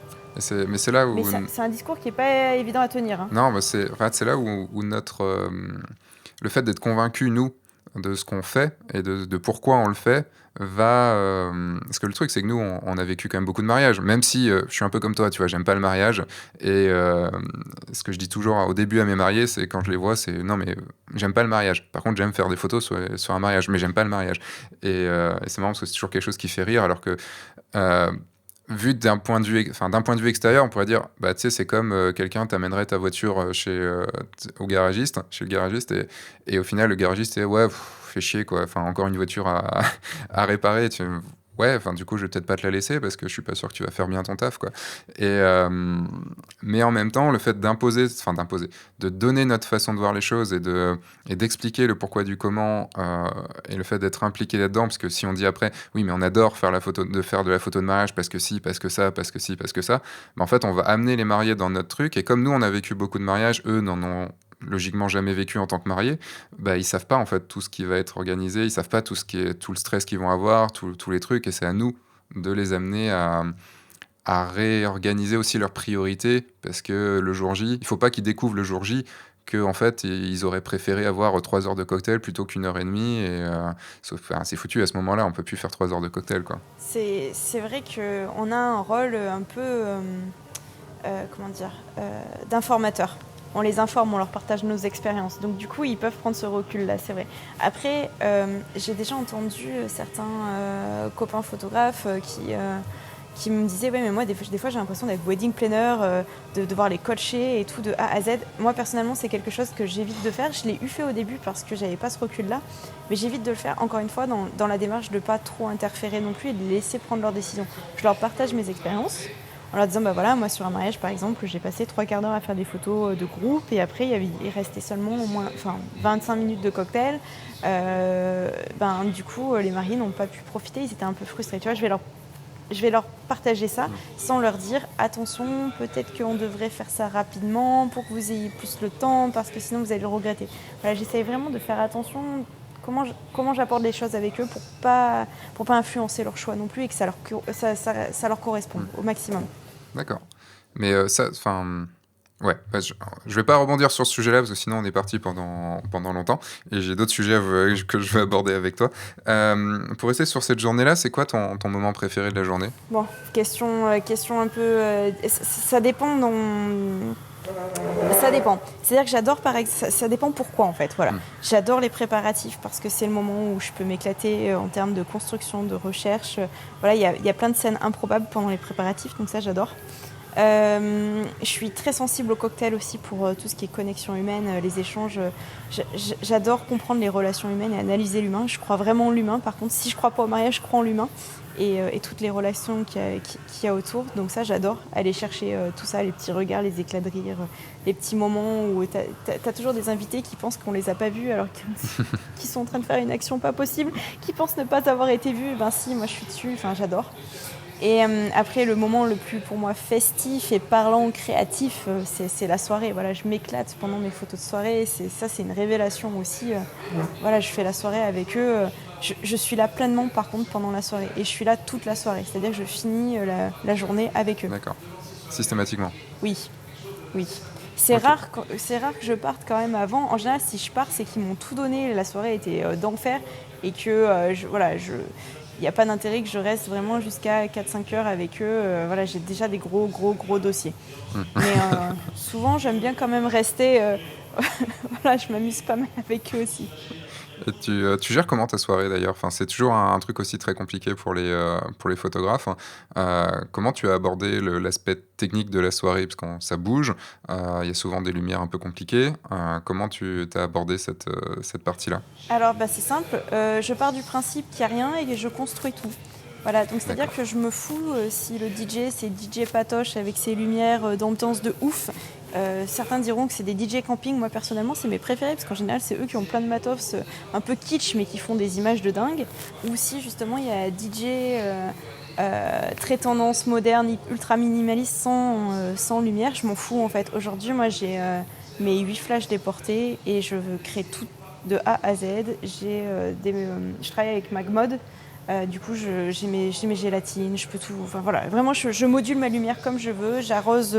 Mais c'est là où... Mais c'est un discours qui n'est pas évident à tenir. Hein. Non, mais c'est là où notre... le fait d'être convaincu, nous, de ce qu'on fait et de pourquoi on le fait, parce que le truc, c'est que nous, on a vécu quand même beaucoup de mariages, même si je suis un peu comme toi, tu vois, j'aime pas le mariage. Et ce que je dis toujours au début à mes mariés, c'est quand je les vois, c'est non, mais j'aime pas le mariage. Par contre, j'aime faire des photos sur un mariage, mais j'aime pas le mariage. Et c'est marrant parce que c'est toujours quelque chose qui fait rire, alors que vu d'un point de vue extérieur, on pourrait dire, bah tu sais, c'est comme quelqu'un t'amènerait ta voiture chez le garagiste, et au final le garagiste est ouais, fait chier quoi. Enfin, encore une voiture à réparer. Ouais, enfin du coup, je vais peut-être pas te la laisser parce que je suis pas sûr que tu vas faire bien ton taf quoi. Et mais en même temps, le fait de donner notre façon de voir les choses et d'expliquer le pourquoi du comment et le fait d'être impliqué là-dedans, parce que si on dit après, oui, mais on adore faire de la photo de mariage parce que si, parce que ça, parce que si, parce que ça, mais en fait, on va amener les mariés dans notre truc. Et comme nous, on a vécu beaucoup de mariages, eux n'en ont logiquement jamais vécu en tant que mariés, bah, ils savent pas en fait tout ce qui va être organisé, ils savent pas tout le stress qu'ils vont avoir, tous les trucs, et c'est à nous de les amener à réorganiser aussi leurs priorités, parce que le jour J, il faut pas qu'ils découvrent le jour J que en fait ils auraient préféré avoir 3 heures de cocktail plutôt qu'1 heure et demie, et c'est foutu à ce moment-là, on peut plus faire 3 heures de cocktail quoi. C'est vrai qu'on a un rôle un peu d'informateur. On les informe, on leur partage nos expériences. Donc du coup, ils peuvent prendre ce recul-là, c'est vrai. Après, j'ai déjà entendu certains copains photographes qui me disaient « Ouais, mais moi, des fois j'ai l'impression d'être wedding planner, de devoir les coacher et tout de A à Z. » Moi, personnellement, c'est quelque chose que j'évite de faire. Je l'ai fait au début parce que j'avais pas ce recul-là. Mais j'évite de le faire, encore une fois, dans la démarche de pas trop interférer non plus et de les laisser prendre leurs décisions. Je leur partage mes expériences. En leur disant, voilà, moi sur un mariage par exemple, j'ai passé 3 quarts d'heure à faire des photos de groupe et après il restait seulement au moins 25 minutes de cocktail. Du coup, les mariés n'ont pas pu profiter, ils étaient un peu frustrés. Tu vois, je vais leur partager ça sans leur dire, attention, peut-être qu'on devrait faire ça rapidement pour que vous ayez plus le temps parce que sinon vous allez le regretter. Voilà, j'essaye vraiment de faire attention comment j'apporte les choses avec eux pour pas influencer leur choix non plus et que ça leur corresponde au maximum. D'accord. Mais ouais, je vais pas rebondir sur ce sujet-là parce que sinon on est parti pendant longtemps et j'ai d'autres sujets que je veux aborder avec toi. Pour rester sur cette journée-là, c'est quoi ton moment préféré de la journée ? Bon, question un peu... ça dépend Ça dépend. C'est-à-dire que j'adore, ça dépend pourquoi en fait. Voilà. J'adore les préparatifs parce que c'est le moment où je peux m'éclater en termes de construction, de recherche. Voilà, il y a plein de scènes improbables pendant les préparatifs, donc ça j'adore. Je suis très sensible au cocktail aussi pour tout ce qui est connexion humaine, les échanges. J'adore comprendre les relations humaines et analyser l'humain. Je crois vraiment en l'humain. Par contre, si je ne crois pas au mariage, je crois en l'humain et toutes les relations qu'il y a autour. Donc ça, j'adore aller chercher tout ça, les petits regards, les éclats de rire, les petits moments où t'as toujours des invités qui pensent qu'on les a pas vus alors qu'ils sont en train de faire une action pas possible, qui pensent ne pas avoir été vus. Ben si, moi je suis dessus. Enfin, j'adore. Et après, le moment le plus pour moi festif et parlant, créatif, c'est la soirée. Voilà, je m'éclate pendant mes photos de soirée. C'est une révélation aussi. Voilà, je fais la soirée avec eux. Je suis là pleinement, par contre, pendant la soirée. Et je suis là toute la soirée. C'est-à-dire que je finis la journée avec eux. D'accord. Systématiquement. Oui. C'est rare que je parte quand même avant. En général, si je pars, c'est qu'ils m'ont tout donné. La soirée était d'enfer. Et que, il n'y a pas d'intérêt que je reste vraiment jusqu'à 4-5 heures avec eux. Voilà, j'ai déjà des gros dossiers. Mais souvent, j'aime bien quand même rester. Voilà, je m'amuse pas mal avec eux aussi. Et tu gères comment ta soirée d'ailleurs? Enfin, c'est toujours un truc aussi très compliqué pour les photographes. Comment tu as abordé l'aspect technique de la soirée? Parce que ça bouge, il y a souvent des lumières un peu compliquées. Comment tu as abordé cette partie-là? Alors, c'est simple, je pars du principe qu'il n'y a rien et que je construis tout. Voilà, donc c'est-à-dire D'accord. que je me fous si le DJ, c'est DJ Patoche avec ses lumières d'ambiance de ouf. Certains diront que c'est des DJ camping. Moi, personnellement, c'est mes préférés parce qu'en général, c'est eux qui ont plein de matos un peu kitsch mais qui font des images de dingue. Ou si, justement, il y a DJ très tendance moderne, ultra minimaliste, sans lumière, je m'en fous en fait. Aujourd'hui, moi, j'ai mes 8 flashs déportés et je veux créer tout de A à Z. Je travaille avec MagMod. Du coup, j'ai mes gélatines, je peux tout. Enfin voilà, vraiment, je module ma lumière comme je veux. J'arrose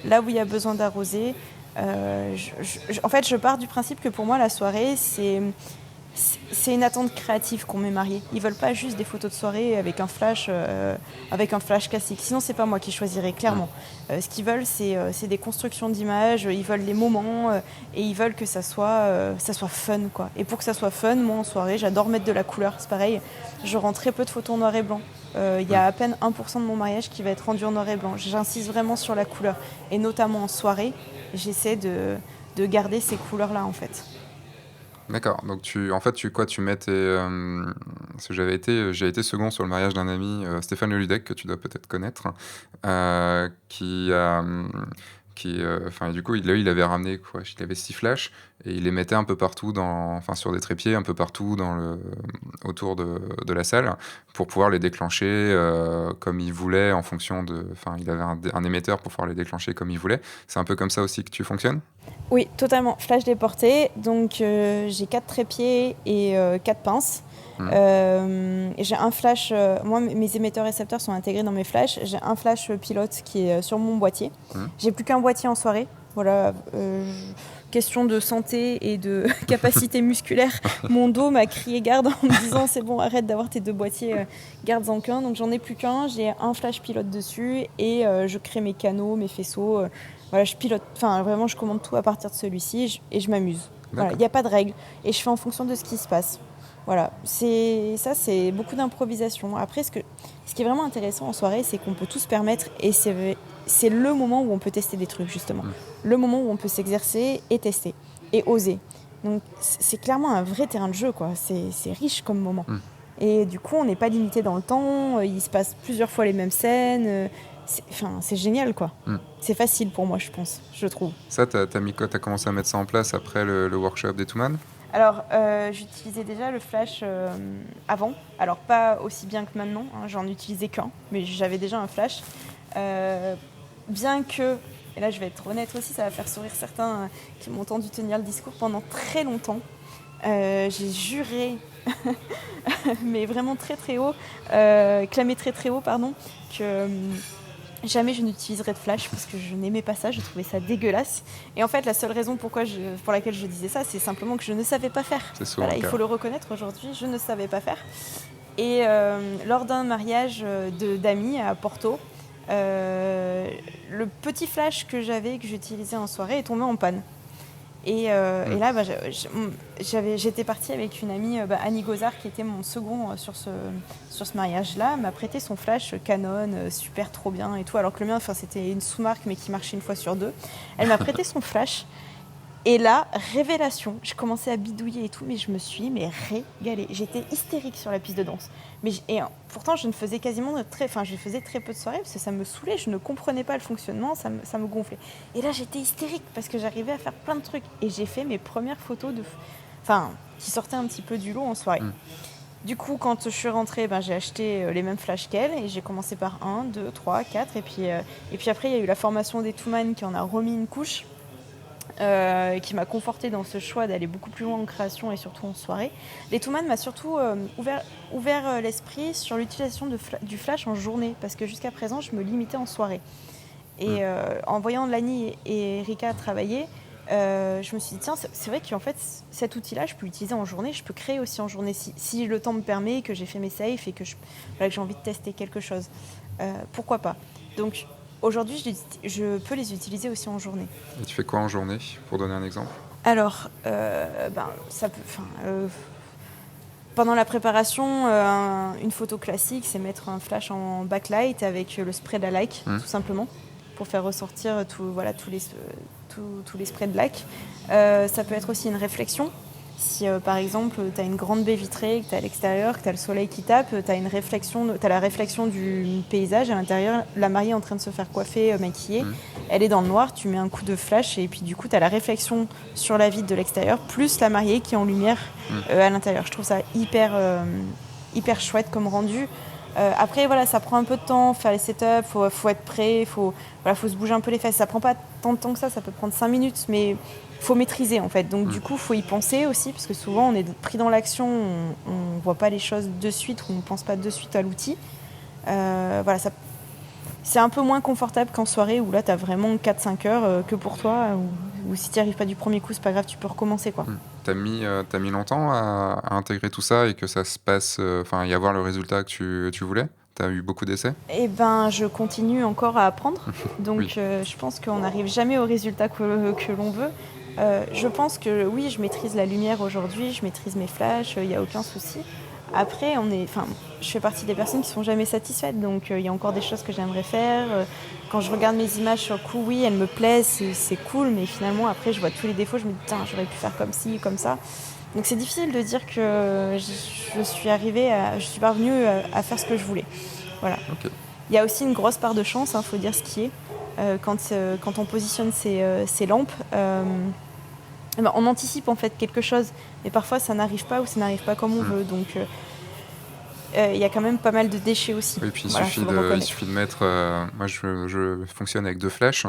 là où il y a besoin d'arroser. En fait, je pars du principe que pour moi, la soirée, c'est une attente créative qu'ont mes mariés. Ils veulent pas juste des photos de soirée avec un flash classique. Sinon, c'est pas moi qui choisirais clairement. Ce qu'ils veulent, c'est des constructions d'images. Ils veulent les moments et ils veulent que ça soit fun, quoi. Et pour que ça soit fun, moi en soirée, j'adore mettre de la couleur. C'est pareil. Je rends très peu de photos en noir et blanc. Il y a à peine 1% de mon mariage qui va être rendu en noir et blanc. J'insiste vraiment sur la couleur. Et notamment en soirée, j'essaie de garder ces couleurs-là, en fait. D'accord, donc tu mets parce que j'ai été second sur le mariage d'un ami, Stéphane Leludec, que tu dois peut-être connaître, qui a, enfin, du coup, il avait ramené quoi, il avait 6 flashs et il les mettait un peu partout enfin, sur des trépieds, un peu partout autour de la salle pour pouvoir les déclencher comme il voulait enfin, il avait un émetteur pour pouvoir les déclencher comme il voulait. C'est un peu comme ça aussi que tu fonctionnes? Oui, totalement. Flash déporté. Donc, j'ai 4 trépieds et 4 pinces. Mmh. Et j'ai un flash. Moi, mes émetteurs récepteurs sont intégrés dans mes flashs. J'ai un flash pilote qui est sur mon boîtier. J'ai plus qu'un boîtier en soirée. Voilà. Question de santé et de capacité musculaire. Mon dos m'a crié garde en me disant c'est bon, arrête d'avoir tes 2 boîtiers, garde-en qu'un. Donc, j'en ai plus qu'un. J'ai un flash pilote dessus et je crée mes canaux, mes faisceaux. Voilà, je pilote, enfin vraiment je commande tout à partir de celui-ci et je m'amuse. Voilà, il n'y a pas de règles et je fais en fonction de ce qui se passe. Voilà, c'est beaucoup d'improvisation. Après, ce qui est vraiment intéressant en soirée, c'est qu'on peut tout se permettre et c'est le moment où on peut tester des trucs justement. Le moment où on peut s'exercer et tester et oser. Donc c'est clairement un vrai terrain de jeu, quoi. C'est riche comme moment. Et du coup, on n'est pas limité dans le temps, il se passe plusieurs fois les mêmes scènes. C'est génial, quoi. C'est facile pour moi, je trouve. Ça, t'as commencé à mettre ça en place après le workshop des Touman? Alors, j'utilisais déjà le flash avant. Alors, pas aussi bien que maintenant, hein, j'en utilisais qu'un, mais j'avais déjà un flash. Bien que, et là je vais être honnête aussi, ça va faire sourire certains qui m'ont entendu tenir le discours pendant très longtemps. J'ai juré, mais vraiment très très haut, clamé très très haut, pardon, que jamais je n'utiliserais de flash parce que je n'aimais pas ça, je trouvais ça dégueulasse. Et en fait, la seule raison pour laquelle je disais ça, c'est simplement que je ne savais pas faire. C'est souvent il faut le reconnaître aujourd'hui, je ne savais pas faire. Et lors d'un mariage d'amis à Porto, le petit flash que j'utilisais en soirée est tombé en panne. Et là, j'étais partie avec une amie, Annie Gozard, qui était mon second sur ce mariage-là. Elle m'a prêté son flash Canon, super trop bien et tout, alors que le mien, c'était une sous-marque, mais qui marchait une fois sur 2. Elle m'a prêté son flash. Et là, révélation, je commençais à bidouiller et tout, mais je me suis régalée. J'étais hystérique sur la piste de danse. Pourtant, je faisais très peu de soirées parce que ça me saoulait, je ne comprenais pas le fonctionnement, ça me gonflait. Et là, j'étais hystérique parce que j'arrivais à faire plein de trucs. Et j'ai fait mes premières photos qui sortaient un petit peu du lot en soirée. Du coup, quand je suis rentrée, j'ai acheté les mêmes flashs qu'elle et j'ai commencé par 1, 2, 3, 4. Et puis après, il y a eu la formation des Touman qui en a remis une couche. Qui m'a confortée dans ce choix d'aller beaucoup plus loin en création et surtout en soirée. Les Touman m'a surtout ouvert l'esprit sur l'utilisation du flash en journée, parce que jusqu'à présent, je me limitais en soirée. Et en voyant Lani et Erika travailler, je me suis dit, tiens, c'est vrai qu'en fait, cet outil-là, je peux l'utiliser en journée, je peux créer aussi en journée, si le temps me permet, que j'ai fait mes saves et que j'ai envie de tester quelque chose. Pourquoi pas ? Donc, aujourd'hui, je peux les utiliser aussi en journée. Et tu fais quoi en journée, pour donner un exemple ? Alors, Pendant la préparation, une photo classique, c'est mettre un flash en backlight avec le spray de la like, tout simplement, pour faire ressortir tous les sprays de like. Ça peut être aussi une réflexion. Si par exemple tu as une grande baie vitrée, que tu es à l'extérieur, que tu as le soleil qui tape, tu as la réflexion du paysage à l'intérieur, la mariée est en train de se faire coiffer, maquiller, elle est dans le noir, tu mets un coup de flash et puis du coup tu as la réflexion sur la vitre de l'extérieur, plus la mariée qui est en lumière à l'intérieur. Je trouve ça hyper chouette comme rendu. Après voilà, ça prend un peu de temps, faire les setups, faut être prêt, faut se bouger un peu les fesses. Ça prend pas tant de temps que ça peut prendre 5 minutes, mais faut maîtriser en fait. Donc du coup, faut y penser aussi, parce que souvent on est pris dans l'action, on voit pas les choses de suite ou on pense pas de suite à l'outil. C'est un peu moins confortable qu'en soirée où là tu as vraiment 4-5 heures que pour toi, ou si tu n'y arrives pas du premier coup, c'est pas grave, tu peux recommencer quoi. T'as mis longtemps à intégrer tout ça et que ça se passe, y avoir le résultat que tu voulais? T'as eu beaucoup d'essais? Eh ben, je continue encore à apprendre, donc Oui. je pense qu'on n'arrive jamais au résultat que l'on veut. Je pense que oui, je maîtrise la lumière aujourd'hui, je maîtrise mes flashs, il n'y a aucun souci. Après, je fais partie des personnes qui ne sont jamais satisfaites, donc il y a encore des choses que j'aimerais faire. Quand je regarde mes images sur le coup, oui, elles me plaisent, c'est cool, mais finalement, après, je vois tous les défauts, je me dis, tiens, j'aurais pu faire comme ci, comme ça. Donc c'est difficile de dire que je suis parvenue à faire ce que je voulais. Voilà. Ok. Il y a aussi une grosse part de chance, faut dire ce qui est. Quand on positionne ces lampes, on anticipe en fait quelque chose, mais parfois ça n'arrive pas ou ça n'arrive pas comme on veut. Donc il y a quand même pas mal de déchets aussi. Oui, puis il Voilà, suffit de mettre. Moi, je fonctionne avec 2 flashs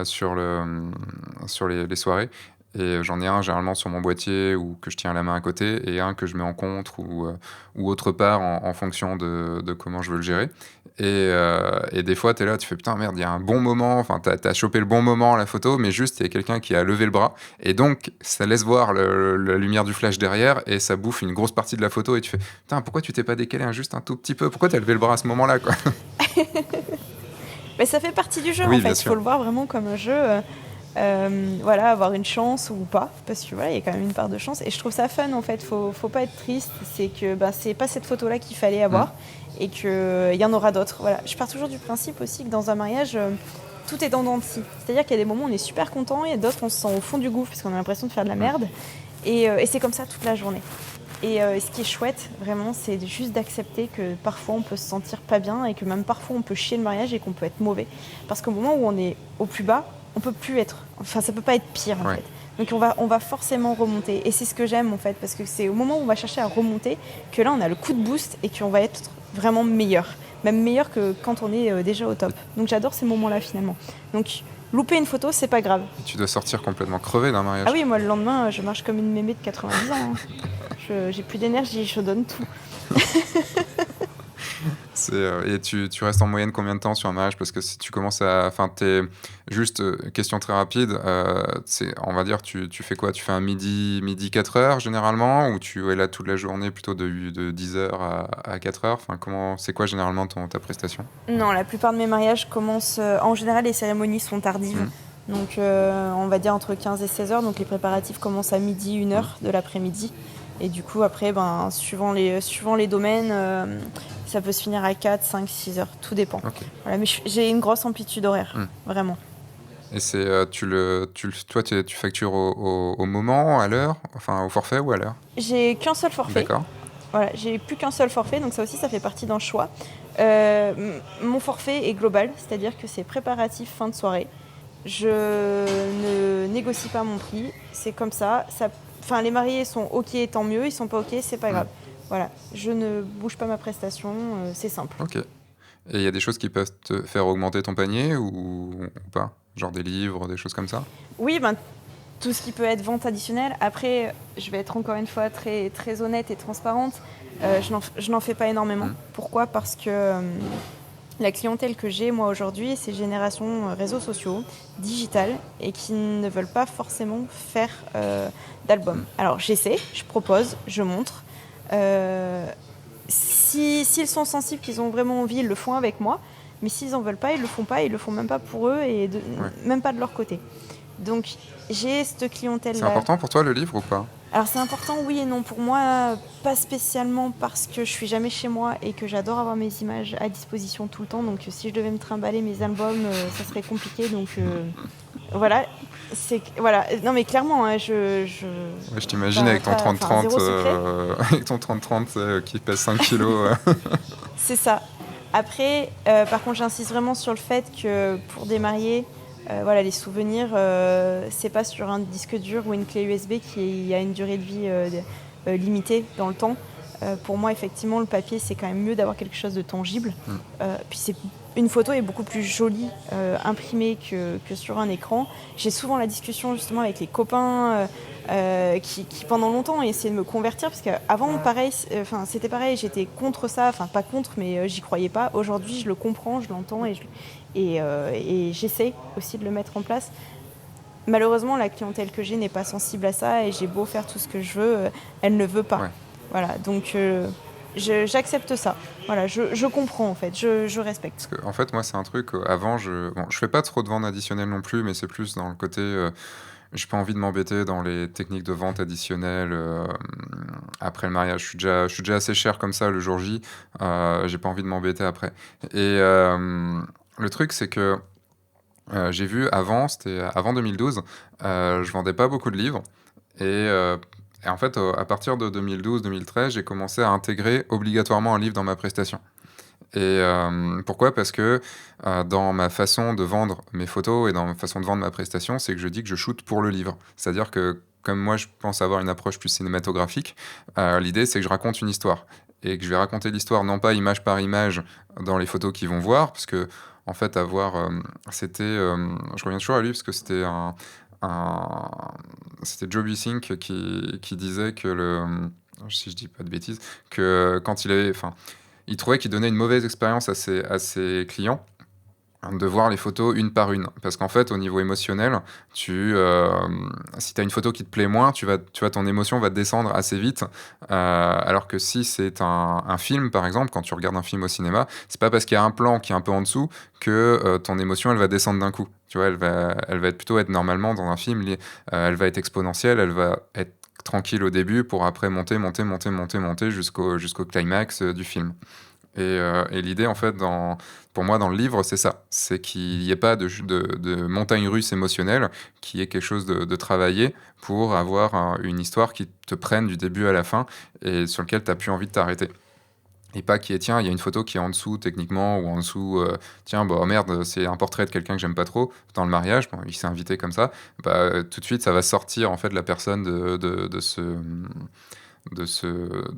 sur les soirées. Et j'en ai un généralement sur mon boîtier ou que je tiens à la main à côté, et un que je mets en contre ou autre part en fonction de comment je veux le gérer. Et des fois, tu es là, tu fais putain, merde, il y a un bon moment, enfin, t'as chopé le bon moment, la photo, mais juste, il y a quelqu'un qui a levé le bras. Et donc, ça laisse voir la lumière du flash derrière et ça bouffe une grosse partie de la photo. Et tu fais putain, pourquoi tu t'es pas décalé juste un tout petit peu? Pourquoi t'as levé le bras à ce moment-là, quoi? Mais ça fait partie du jeu Oui, en fait, bien il sûr. faut le voir vraiment comme un jeu. Avoir une chance ou pas, parce que voilà, il y a quand même une part de chance et je trouve ça fun en fait. Faut pas être triste, c'est que c'est pas cette photo là qu'il fallait avoir et qu'il y en aura d'autres. Voilà, je pars toujours du principe aussi que dans un mariage tout est en dents de scie, c'est-à-dire qu'il y a des moments où on est super content et d'autres on se sent au fond du gouffre parce qu'on a l'impression de faire de la merde et c'est comme ça toute la journée. Et ce qui est chouette vraiment, c'est juste d'accepter que parfois on peut se sentir pas bien et que même parfois on peut chier le mariage et qu'on peut être mauvais, parce qu'au moment où on est au plus bas, on peut plus être, ça peut pas être pire en fait. Donc on va forcément remonter et c'est ce que j'aime en fait, parce que c'est au moment où on va chercher à remonter que là on a le coup de boost et qu'on va être vraiment meilleur, même meilleur que quand on est déjà au top. Donc j'adore ces moments-là finalement. Donc louper une photo, c'est pas grave. Et tu dois sortir complètement crevé d'un mariage. Ah oui, moi le lendemain je marche comme une mémé de 90 ans. J'ai plus d'énergie, je donne tout. Et tu restes en moyenne combien de temps sur un mariage? Parce que si tu commences à... Juste, question très rapide, on va dire, tu fais quoi? Tu fais un midi 4 heures généralement? Ou tu es là toute la journée plutôt de 10 heures à 4 heures? C'est quoi généralement ta prestation? Non, la plupart de mes mariages commencent... en général, les cérémonies sont tardives. Donc on va dire entre 15 et 16 heures. Donc les préparatifs commencent à midi, 1 heure de l'après-midi. Et du coup, après, suivant les domaines, ça peut se finir à 4, 5, 6 heures. Tout dépend. Okay. Voilà, mais j'ai une grosse amplitude horaire, vraiment. Et c'est, toi, tu factures au moment, à l'heure, au forfait ou à l'heure? J'ai qu'un seul forfait. D'accord. Voilà, j'ai plus qu'un seul forfait, donc ça aussi, ça fait partie d'un choix. Mon forfait est global, c'est-à-dire que c'est préparatif fin de soirée. Je ne négocie pas mon prix, c'est comme ça. Les mariés sont OK, tant mieux. Ils sont pas OK, c'est pas grave. Voilà, je ne bouge pas ma prestation, c'est simple. Ok. Et il y a des choses qui peuvent te faire augmenter ton panier ou pas? Genre des livres, des choses comme ça? Oui, tout ce qui peut être vente additionnelle. Après, je vais être encore une fois très, très honnête et transparente. Je n'en fais pas énormément. Pourquoi? Parce que la clientèle que j'ai moi aujourd'hui, c'est génération réseaux sociaux, digital, et qui ne veulent pas forcément faire d'album. Alors j'essaie, je propose, je montre. S'ils sont sensibles, qu'ils ont vraiment envie, ils le font avec moi. Mais s'ils n'en veulent pas, ils le font pas, ils le font même pas pour eux et même pas de leur côté. Donc j'ai cette clientèle-là. C'est important pour toi le livre ou pas? Alors c'est important, oui et non. Pour moi, pas spécialement parce que je suis jamais chez moi et que j'adore avoir mes images à disposition tout le temps. Donc si je devais me trimballer mes albums, ça serait compliqué. Donc voilà. Voilà. Non mais clairement, hein, Ouais, je t'imagine avec ton 30-30, avec ton 30-30 qui pèse 5 kilos. C'est ça. Après, par contre, j'insiste vraiment sur le fait que pour des mariés, voilà, les souvenirs, c'est pas sur un disque dur ou une clé USB qui a une durée de vie limitée dans le temps. Pour moi, effectivement, le papier, c'est quand même mieux d'avoir quelque chose de tangible. Puis une photo est beaucoup plus jolie imprimée que sur un écran. J'ai souvent la discussion justement avec les copains qui pendant longtemps ont essayé de me convertir parce qu'avant, pareil, c'était pareil, j'étais contre ça, enfin pas contre, mais j'y croyais pas. Aujourd'hui, je le comprends, je l'entends et j'essaie aussi de le mettre en place. Malheureusement, la clientèle que j'ai n'est pas sensible à ça et j'ai beau faire tout ce que je veux, elle ne veut pas. Ouais. Voilà, donc j'accepte ça. Voilà, je comprends en fait, je respecte. Parce que, en fait, moi, c'est un truc, avant, je fais pas trop de vente additionnelle non plus, mais c'est plus dans le côté, j'ai pas envie de m'embêter dans les techniques de vente additionnelle après le mariage. Je suis déjà assez cher comme ça le jour J, j'ai pas envie de m'embêter après. Et le truc, c'est que j'ai vu avant, c'était avant 2012, je vendais pas beaucoup de livres. Et en fait, à partir de 2012-2013, j'ai commencé à intégrer obligatoirement un livre dans ma prestation. Et pourquoi ? Parce que dans ma façon de vendre mes photos et dans ma façon de vendre ma prestation, c'est que je dis que je shoot pour le livre. C'est-à-dire que comme moi, je pense avoir une approche plus cinématographique, l'idée, c'est que je raconte une histoire. Et que je vais raconter l'histoire non pas image par image dans les photos qu'ils vont voir, parce que en fait, c'était... je reviens toujours à lui, parce que c'était c'était Joe Bussink qui disait que si je dis pas de bêtises, que quand il trouvait qu'il donnait une mauvaise expérience à ses clients de voir les photos une par une. Parce qu'en fait, au niveau émotionnel, si tu as une photo qui te plaît moins, ton émotion va descendre assez vite. Alors que si c'est un film, par exemple, quand tu regardes un film au cinéma, c'est pas parce qu'il y a un plan qui est un peu en dessous que ton émotion, elle va descendre d'un coup. Tu vois, elle va plutôt être normalement dans un film, elle va être exponentielle, elle va être tranquille au début pour après monter jusqu'au climax du film. Et l'idée, en fait, pour moi, dans le livre, c'est ça. C'est qu'il n'y ait pas de montagne russe émotionnelle, qu'il y ait quelque chose de travaillé pour avoir une histoire qui te prenne du début à la fin et sur lequel tu n'as plus envie de t'arrêter. Et pas qu'il y ait, tiens, il y a une photo qui est en dessous techniquement, ou en dessous, tiens, bah merde, c'est un portrait de quelqu'un que j'aime pas trop, dans le mariage, bon, il s'est invité comme ça, bah, tout de suite, ça va sortir, en fait, la personne de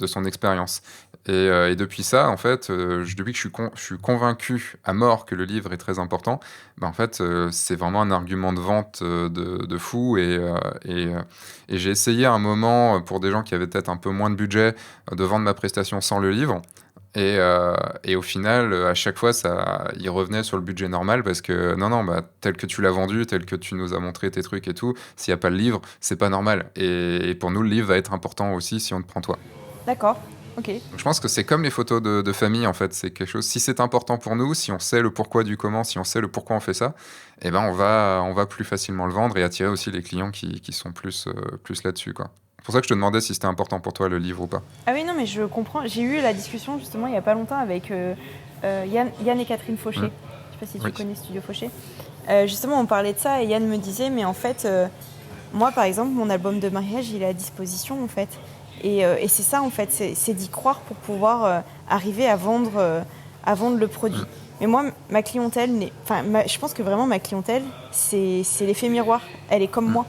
son expérience. Et depuis ça, en fait, depuis que je suis convaincu à mort que le livre est très important, bah, en fait, c'est vraiment un argument de vente de fou. Et j'ai essayé à un moment, pour des gens qui avaient peut-être un peu moins de budget, de vendre ma prestation sans le livre. Et au final, à chaque fois, il revenait sur le budget normal parce que non, bah, tel que tu l'as vendu, tel que tu nous as montré tes trucs et tout, s'il n'y a pas le livre, c'est pas normal. Et pour nous, le livre va être important aussi si on te prend toi. D'accord, ok. Je pense que c'est comme les photos de famille, en fait. C'est quelque chose, si c'est important pour nous, si on sait le pourquoi du comment, si on sait le pourquoi on fait ça, eh ben on va plus facilement le vendre et attirer aussi les clients qui sont plus là-dessus, quoi. C'est pour ça que je te demandais si c'était important pour toi le livre ou pas. Ah oui, non, mais je comprends. J'ai eu la discussion justement il n'y a pas longtemps avec Yann et Catherine Fauché. Je ne sais pas si tu connais Studio Fauché. Justement, on parlait de ça et Yann me disait, mais en fait, moi par exemple, mon album de mariage, il est à disposition en fait. Et c'est ça en fait, c'est d'y croire pour pouvoir arriver à vendre le produit. Mais moi, ma clientèle, je pense que vraiment ma clientèle, c'est l'effet miroir. Elle est comme moi.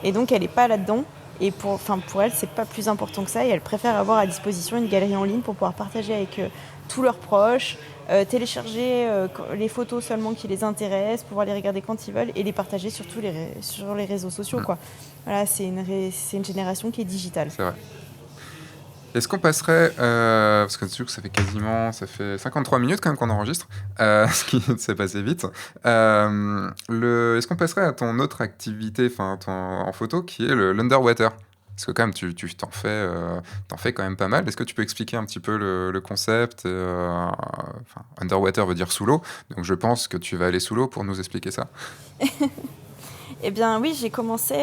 Et donc, elle n'est pas là-dedans. Et pour elle, c'est pas plus important que ça. Et elle préfère avoir à disposition une galerie en ligne pour pouvoir partager avec tous leurs proches, télécharger les photos seulement qui les intéressent, pouvoir les regarder quand ils veulent et les partager sur les réseaux sociaux, quoi. Voilà, c'est une génération qui est digitale. C'est vrai. Est-ce qu'on passerait, parce que ça fait 53 minutes quand même qu'on enregistre, ce qui s'est passé vite. Est-ce qu'on passerait à ton autre activité, en photo, qui est l'underwater? Parce que quand même, tu t'en fais quand même pas mal. Est-ce que tu peux expliquer un petit peu le concept? Underwater veut dire sous l'eau, donc je pense que tu vas aller sous l'eau pour nous expliquer ça. Eh bien oui, j'ai commencé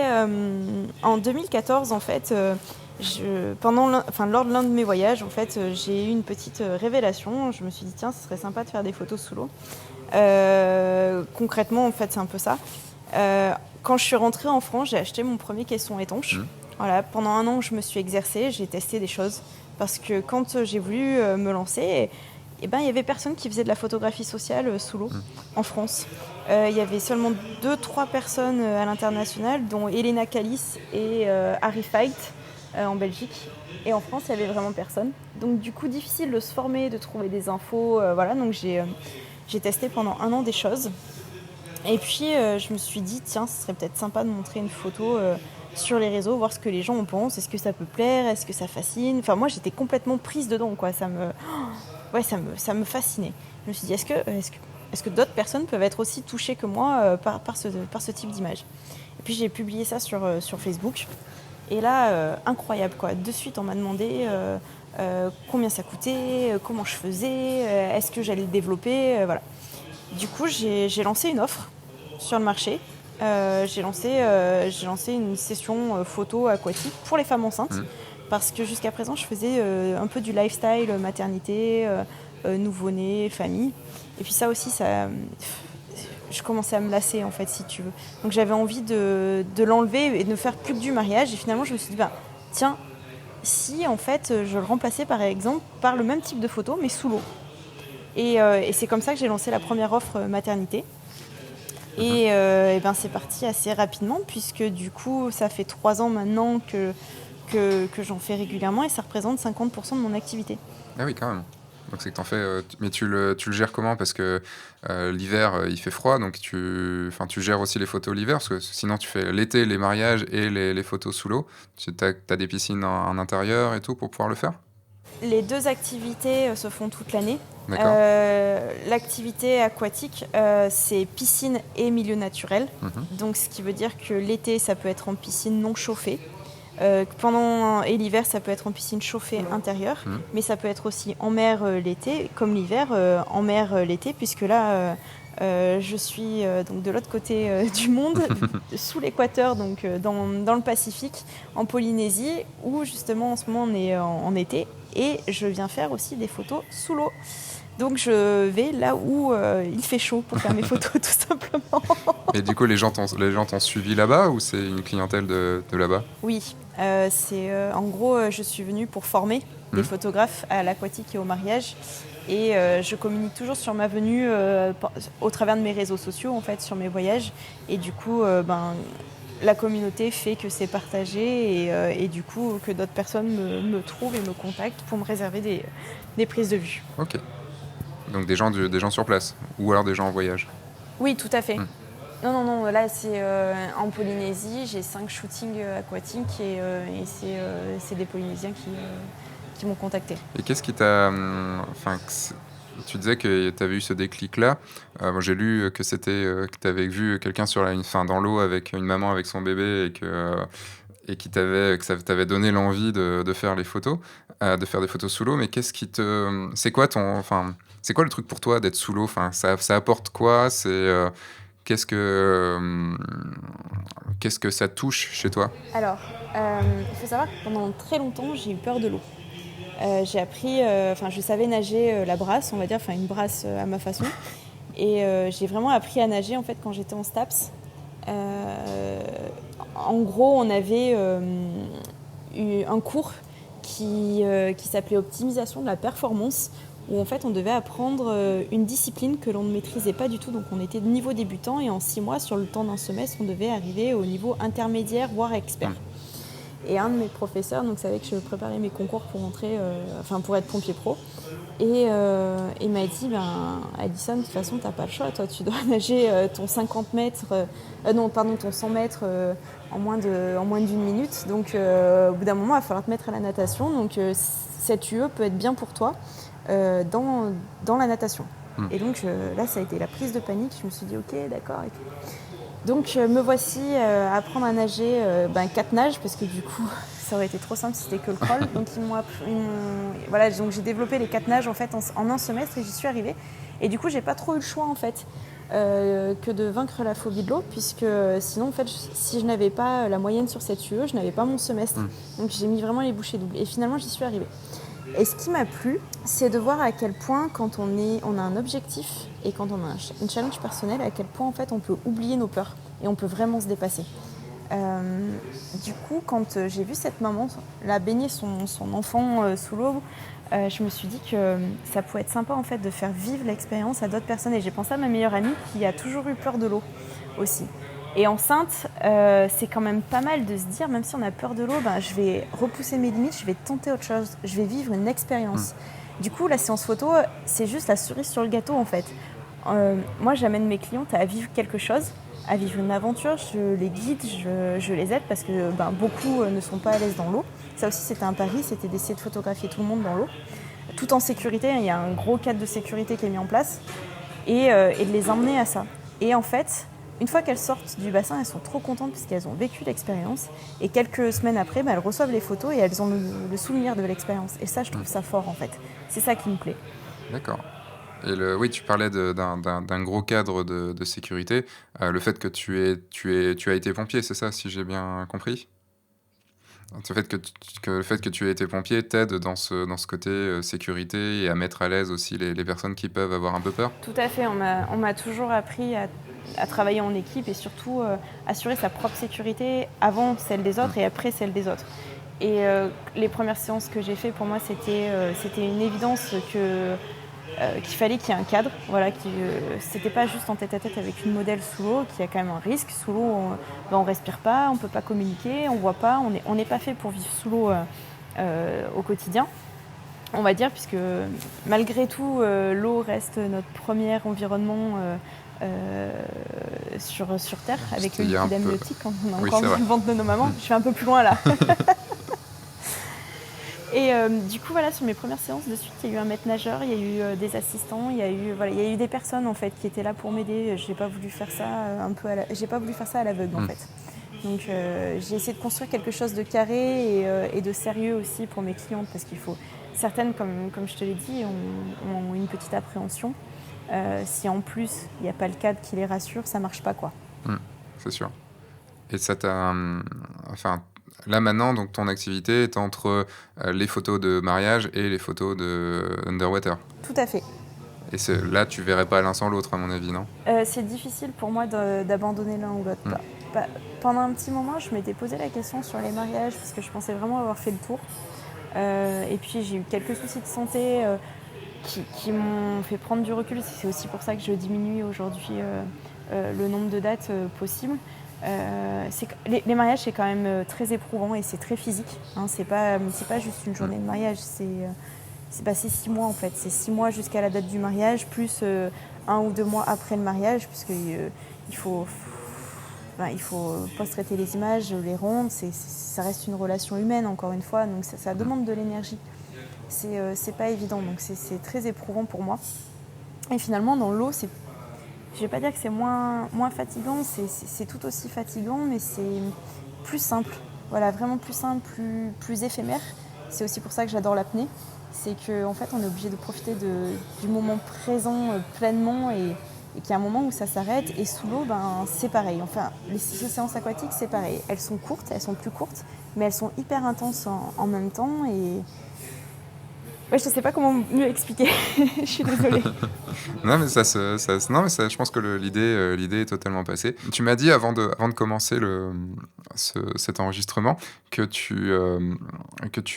en 2014 en fait. Lors de l'un de mes voyages, en fait, j'ai eu une petite révélation. Je me suis dit tiens, ce serait sympa de faire des photos sous l'eau. Concrètement, en fait, c'est un peu ça. Quand je suis rentrée en France, j'ai acheté mon premier caisson étanche. Voilà, pendant 1 an, je me suis exercée, j'ai testé des choses. Parce que quand j'ai voulu me lancer, il y avait personne qui faisait de la photographie sociale sous l'eau en France. Il y avait seulement 2-3 personnes à l'international, dont Elena Kalis et Harry Fight en Belgique. Et en France, il n'y avait vraiment personne. Donc du coup, difficile de se former, de trouver des infos. Voilà, donc j'ai testé pendant 1 an des choses. Et puis, je me suis dit, tiens, ce serait peut-être sympa de montrer une photo sur les réseaux, voir ce que les gens en pensent. Est-ce que ça peut plaire? Est-ce que ça fascine? Enfin, moi, j'étais complètement prise dedans, quoi. Ça me fascinait. Je me suis dit, est-ce que d'autres personnes peuvent être aussi touchées que moi par ce type d'image? Et puis, j'ai publié ça sur Facebook. Et là, incroyable, quoi. De suite, on m'a demandé combien ça coûtait, comment je faisais, est-ce que j'allais le développer, voilà. Du coup, j'ai lancé une offre sur le marché. J'ai lancé une session photo aquatique pour les femmes enceintes. Parce que jusqu'à présent, je faisais un peu du lifestyle, maternité, nouveau-né, famille. Et puis ça aussi, je commençais à me lasser, en fait, si tu veux. Donc j'avais envie de l'enlever et de ne faire plus que du mariage. Et finalement, je me suis dit, tiens, si en fait, je le remplaçais par exemple par le même type de photo, mais sous l'eau. Et c'est comme ça que j'ai lancé la première offre maternité. Et c'est parti assez rapidement, puisque du coup, ça fait 3 ans maintenant que j'en fais régulièrement et ça représente 50% de mon activité. Ah oui, quand même. Donc c'est que t'en fais, mais tu le gères comment? Parce que l'hiver, il fait froid, donc tu gères aussi les photos l'hiver, parce que sinon tu fais l'été, les mariages et les photos sous l'eau. T'as des piscines en intérieur et tout pour pouvoir le faire? Les 2 activités se font toute l'année. D'accord. L'activité aquatique, c'est piscine et milieu naturel. Donc, ce qui veut dire que l'été, ça peut être en piscine non chauffée. Et l'hiver, ça peut être en piscine chauffée intérieure. Mais ça peut être aussi en mer l'été, comme l'hiver, en mer l'été, puisque là, je suis donc de l'autre côté du monde, sous l'équateur, donc dans le Pacifique, en Polynésie, où justement en ce moment on est en été. Et je viens faire aussi des photos sous l'eau. Donc je vais là où il fait chaud pour faire mes photos, tout simplement. Et du coup, les gens t'ont suivi là-bas ou c'est une clientèle de là-bas? Oui, en gros, je suis venue pour former des photographes à l'aquatique et au mariage. Et je communique toujours sur ma venue au travers de mes réseaux sociaux, en fait, sur mes voyages. Et du coup, la communauté fait que c'est partagé et du coup que d'autres personnes me trouvent et me contactent pour me réserver des prises de vue. Ok. Donc des gens sur place ou alors des gens en voyage? Oui, tout à fait. Non, là c'est en Polynésie, j'ai 5 shootings aquatiques et c'est des Polynésiens qui m'ont contacté. Et qu'est-ce qui t'a... tu disais que tu avais eu ce déclic-là. Moi, j'ai lu que que tu avais vu quelqu'un dans l'eau avec une maman avec son bébé et que ça t'avait donné l'envie de faire les photos, de faire des photos sous l'eau. Mais c'est quoi le truc pour toi d'être sous l'eau? Ça apporte quoi? Qu'est-ce que ça touche chez toi? Alors, il faut savoir que pendant très longtemps, j'ai eu peur de l'eau. J'ai appris, je savais nager la brasse, on va dire, une brasse à ma façon. Et j'ai vraiment appris à nager en fait quand j'étais en STAPS. En gros, on avait eu un cours qui s'appelait optimisation de la performance, où en fait on devait apprendre une discipline que l'on ne maîtrisait pas du tout. Donc on était de niveau débutant et en 6 mois, sur le temps d'un semestre, on devait arriver au niveau intermédiaire, voire expert. Et un de mes professeurs savait que je préparais mes concours pour pour être pompier pro. Et il m'a dit, Addison, de toute façon, t'as pas le choix. Toi, tu dois nager ton 50 mètres, ton 100 mètres en moins d'une minute. Donc, au bout d'un moment, il va falloir te mettre à la natation. Donc, cette UE peut être bien pour toi dans la natation. Et donc, là, ça a été la prise de panique. Je me suis dit, ok, d'accord. Et tout. Donc me voici à apprendre à nager 4 nages, parce que du coup ça aurait été trop simple si c'était que le crawl. Donc donc j'ai développé les 4 nages en fait en un semestre et j'y suis arrivée. Et du coup j'ai pas trop eu le choix en fait. que de vaincre la phobie de l'eau, puisque sinon, en fait, si je n'avais pas la moyenne sur cette UE, je n'avais pas mon semestre. Donc j'ai mis vraiment les bouchées doubles. Et finalement, j'y suis arrivée. Et ce qui m'a plu, c'est de voir à quel point, quand on a un objectif et quand on a une challenge personnel, à quel point en fait on peut oublier nos peurs et on peut vraiment se dépasser. Du coup, quand j'ai vu cette maman là baigner son enfant sous l'eau, je me suis dit que ça pouvait être sympa en fait de faire vivre l'expérience à d'autres personnes. Et j'ai pensé à ma meilleure amie qui a toujours eu peur de l'eau aussi. Et enceinte, c'est quand même pas mal de se dire, même si on a peur de l'eau, je vais repousser mes limites, je vais tenter autre chose, je vais vivre une expérience. Du coup, la séance photo, c'est juste la cerise sur le gâteau en fait. Moi, j'amène mes clientes à vivre quelque chose, à vivre une aventure, je les guide, je les aide parce que beaucoup ne sont pas à l'aise dans l'eau. Ça aussi, c'était un pari, c'était d'essayer de photographier tout le monde dans l'eau, tout en sécurité. Il y a un gros cadre de sécurité qui est mis en place et de les emmener à ça. Et en fait, une fois qu'elles sortent du bassin, elles sont trop contentes parce qu'elles ont vécu l'expérience. Et quelques semaines après, elles reçoivent les photos et elles ont le souvenir de l'expérience. Et ça, je trouve ça fort en fait. C'est ça qui me plaît. D'accord. Et oui, tu parlais d'un gros cadre de sécurité. Le fait que tu as été pompier, c'est ça, si j'ai bien compris? Le fait que tu aies été pompier t'aide dans ce côté sécurité et à mettre à l'aise aussi les personnes qui peuvent avoir un peu peur? Tout à fait. On m'a toujours appris à travailler en équipe et surtout assurer sa propre sécurité avant celle des autres et après celle des autres. Et les premières séances que j'ai faites, pour moi, c'était une évidence qu'il fallait qu'il y ait un cadre. Voilà, c'était pas juste en tête-à-tête avec une modèle sous l'eau, qui a quand même un risque. Sous l'eau, on respire pas, on peut pas communiquer, on voit pas, on n'est pas fait pour vivre sous l'eau au quotidien. On va dire, puisque malgré tout, l'eau reste notre premier environnement sur Terre, avec le liquide amniotique, quand on est encore dans le ventre de nos mamans. Je suis un peu plus loin là. Et du coup, voilà, sur mes premières séances de suite, il y a eu un maître nageur, il y a eu des assistants, il y a eu des personnes en fait qui étaient là pour m'aider. J'ai pas voulu faire ça j'ai pas voulu faire ça à l'aveugle en fait. Donc j'ai essayé de construire quelque chose de carré et de sérieux aussi pour mes clientes, parce qu'il faut certaines, comme je te l'ai dit, ont une petite appréhension. Si en plus il n'y a pas le cadre qui les rassure, ça marche pas quoi. C'est sûr. Et ça t'a, là maintenant, donc ton activité est entre les photos de mariage et les photos de underwater. Tout à fait. Et là, tu verrais pas l'un sans l'autre, à mon avis, non? C'est difficile pour moi d'abandonner l'un ou l'autre. Pendant un petit moment, je m'étais posé la question sur les mariages, parce que je pensais vraiment avoir fait le tour. Et puis j'ai eu quelques soucis de santé qui m'ont fait prendre du recul. C'est aussi pour ça que je diminue aujourd'hui le nombre de dates possibles. Les mariages, c'est quand même très éprouvant et c'est très physique. Hein. C'est pas juste une journée de mariage, c'est 6 mois en fait. C'est 6 mois jusqu'à la date du mariage, plus 1 ou 2 mois après le mariage, puisqu'il faut post-traiter les images, les rendre. Ça reste une relation humaine, encore une fois, donc ça demande de l'énergie. C'est pas évident, donc c'est très éprouvant pour moi. Et finalement, dans l'eau, je vais pas dire que c'est moins fatigant, c'est tout aussi fatigant, mais c'est plus simple. Voilà, vraiment plus simple, plus éphémère. C'est aussi pour ça que j'adore l'apnée. C'est qu'en fait, on est obligé de profiter du moment présent pleinement et qu'il y a un moment où ça s'arrête. Et sous l'eau, c'est pareil. Enfin, les séances aquatiques, c'est pareil. Elles sont courtes, elles sont plus courtes, mais elles sont hyper intenses en même temps. Et ouais, je ne sais pas comment mieux expliquer. Je suis désolée. Non, mais je pense que l'idée est totalement passée. Tu m'as dit avant de commencer cet enregistrement que tu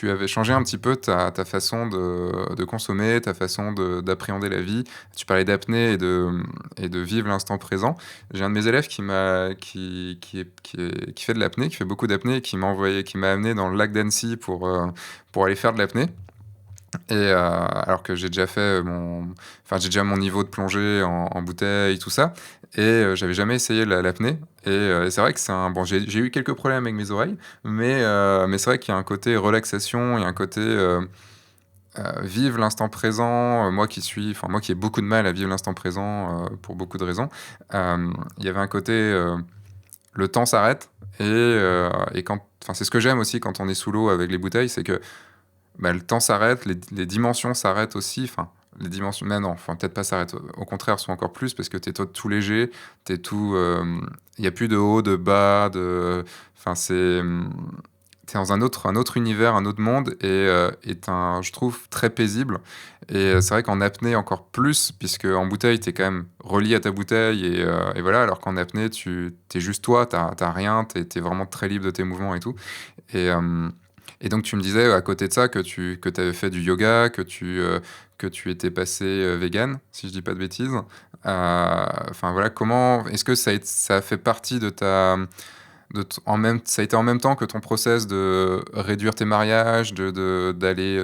avais changé un petit peu ta façon de consommer, ta façon d'appréhender la vie. Tu parlais d'apnée et de vivre l'instant présent. J'ai un de mes élèves qui fait de l'apnée, qui fait beaucoup d'apnée, et qui m'a amené dans le lac d'Annecy pour aller faire de l'apnée. Et alors que j'ai déjà j'ai déjà mon niveau de plongée en bouteille, tout ça, et j'avais jamais essayé l'apnée. Et c'est vrai que j'ai eu quelques problèmes avec mes oreilles, mais c'est vrai qu'il y a un côté relaxation, il y a un côté vivre l'instant présent. Moi qui ai beaucoup de mal à vivre l'instant présent pour beaucoup de raisons, il y avait un côté le temps s'arrête, et c'est ce que j'aime aussi quand on est sous l'eau avec les bouteilles, c'est que le temps s'arrête, les dimensions s'arrêtent aussi. les dimensions, mais non, enfin, peut-être pas s'arrêtent. Au contraire, sont encore plus parce que t'es tout léger, t'es tout. Il y a plus de haut, de bas, de. Enfin, t'es dans un autre univers, un autre monde, est je trouve, très paisible. Et c'est vrai qu'en apnée, encore plus, puisque en bouteille, t'es quand même relié à ta bouteille, et voilà, alors qu'en apnée, t'es juste toi, t'as rien, t'es vraiment très libre de tes mouvements et tout. Et, euh, et donc, tu me disais, à côté de ça, que tu avais fait du yoga, que tu étais passé vegan, si je dis pas de bêtises. Enfin, voilà, est-ce que ça a fait partie de ça a été en même temps que ton process de réduire tes mariages, d'aller,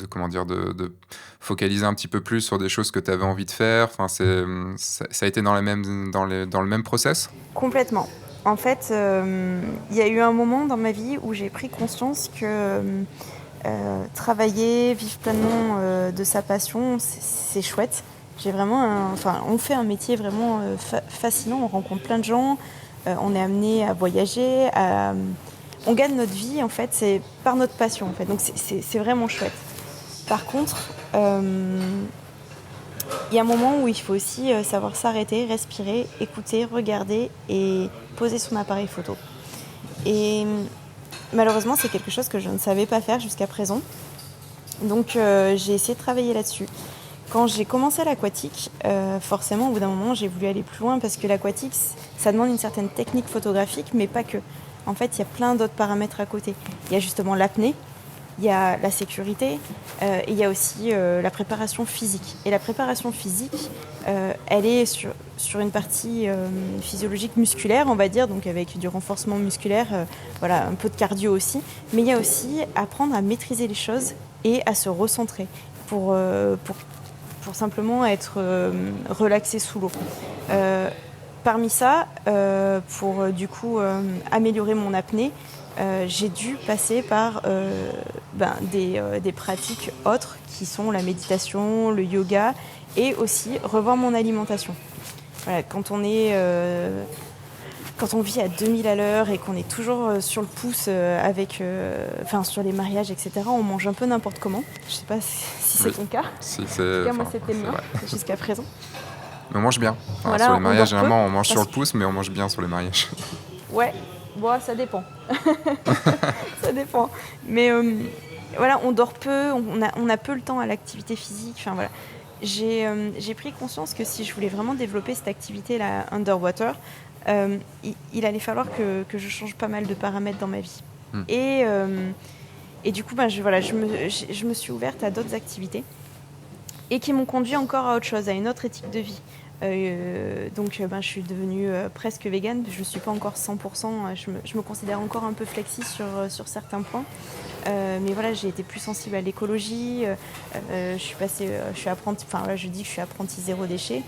comment dire, de focaliser un petit peu plus sur des choses que tu avais envie de faire. Enfin, ça a été dans le même process? Complètement. En fait, il y a eu un moment dans ma vie où j'ai pris conscience que travailler, vivre pleinement de sa passion, c'est chouette. J'ai vraiment on fait un métier vraiment fascinant, on rencontre plein de gens, on est amené à voyager, on gagne notre vie en fait, c'est par notre passion en fait, donc c'est vraiment chouette. Par contre, il y a un moment où il faut aussi savoir s'arrêter, respirer, écouter, regarder et poser son appareil photo. Et malheureusement, c'est quelque chose que je ne savais pas faire jusqu'à présent. Donc j'ai essayé de travailler là-dessus. Quand j'ai commencé l'aquatique, forcément, au bout d'un moment, j'ai voulu aller plus loin parce que l'aquatique, ça demande une certaine technique photographique, mais pas que. En fait, il y a plein d'autres paramètres à côté. Il y a justement l'apnée, il y a la sécurité, et il y a aussi la préparation physique. Et la préparation physique, elle est sur une partie physiologique musculaire, on va dire, donc avec du renforcement musculaire, voilà, un peu de cardio aussi. Mais il y a aussi apprendre à maîtriser les choses et à se recentrer pour simplement être relaxé sous l'eau. Parmi ça, pour du coup améliorer mon apnée, j'ai dû passer par des pratiques autres qui sont la méditation, le yoga et aussi revoir mon alimentation. Voilà, quand on vit à 2000 à l'heure et qu'on est toujours sur le pouce sur les mariages, etc., on mange un peu n'importe comment. Je sais pas si c'est ton cas. Si, en tout cas, moi, c'était le mien jusqu'à présent. Mais on mange bien. Enfin, Voilà, sur les mariages, on dort généralement, peu, on mange sur parce le pouce, mais on mange bien sur les mariages. Ouais, bon, ça dépend. Ça dépend. Mais voilà, on dort peu, on a peu le temps à l'activité physique. Enfin voilà. J'ai pris conscience que si je voulais vraiment développer cette activité-là underwater, il allait falloir que je change pas mal de paramètres dans ma vie. Et du coup, je me suis ouverte à d'autres activités et qui m'ont conduit encore à autre chose, à une autre éthique de vie. Je suis devenue presque végane. Je ne suis pas encore 100%, je me considère encore un peu flexi sur certains points. Mais voilà, j'ai été plus sensible à l'écologie. Je dis que je suis apprentie zéro déchet.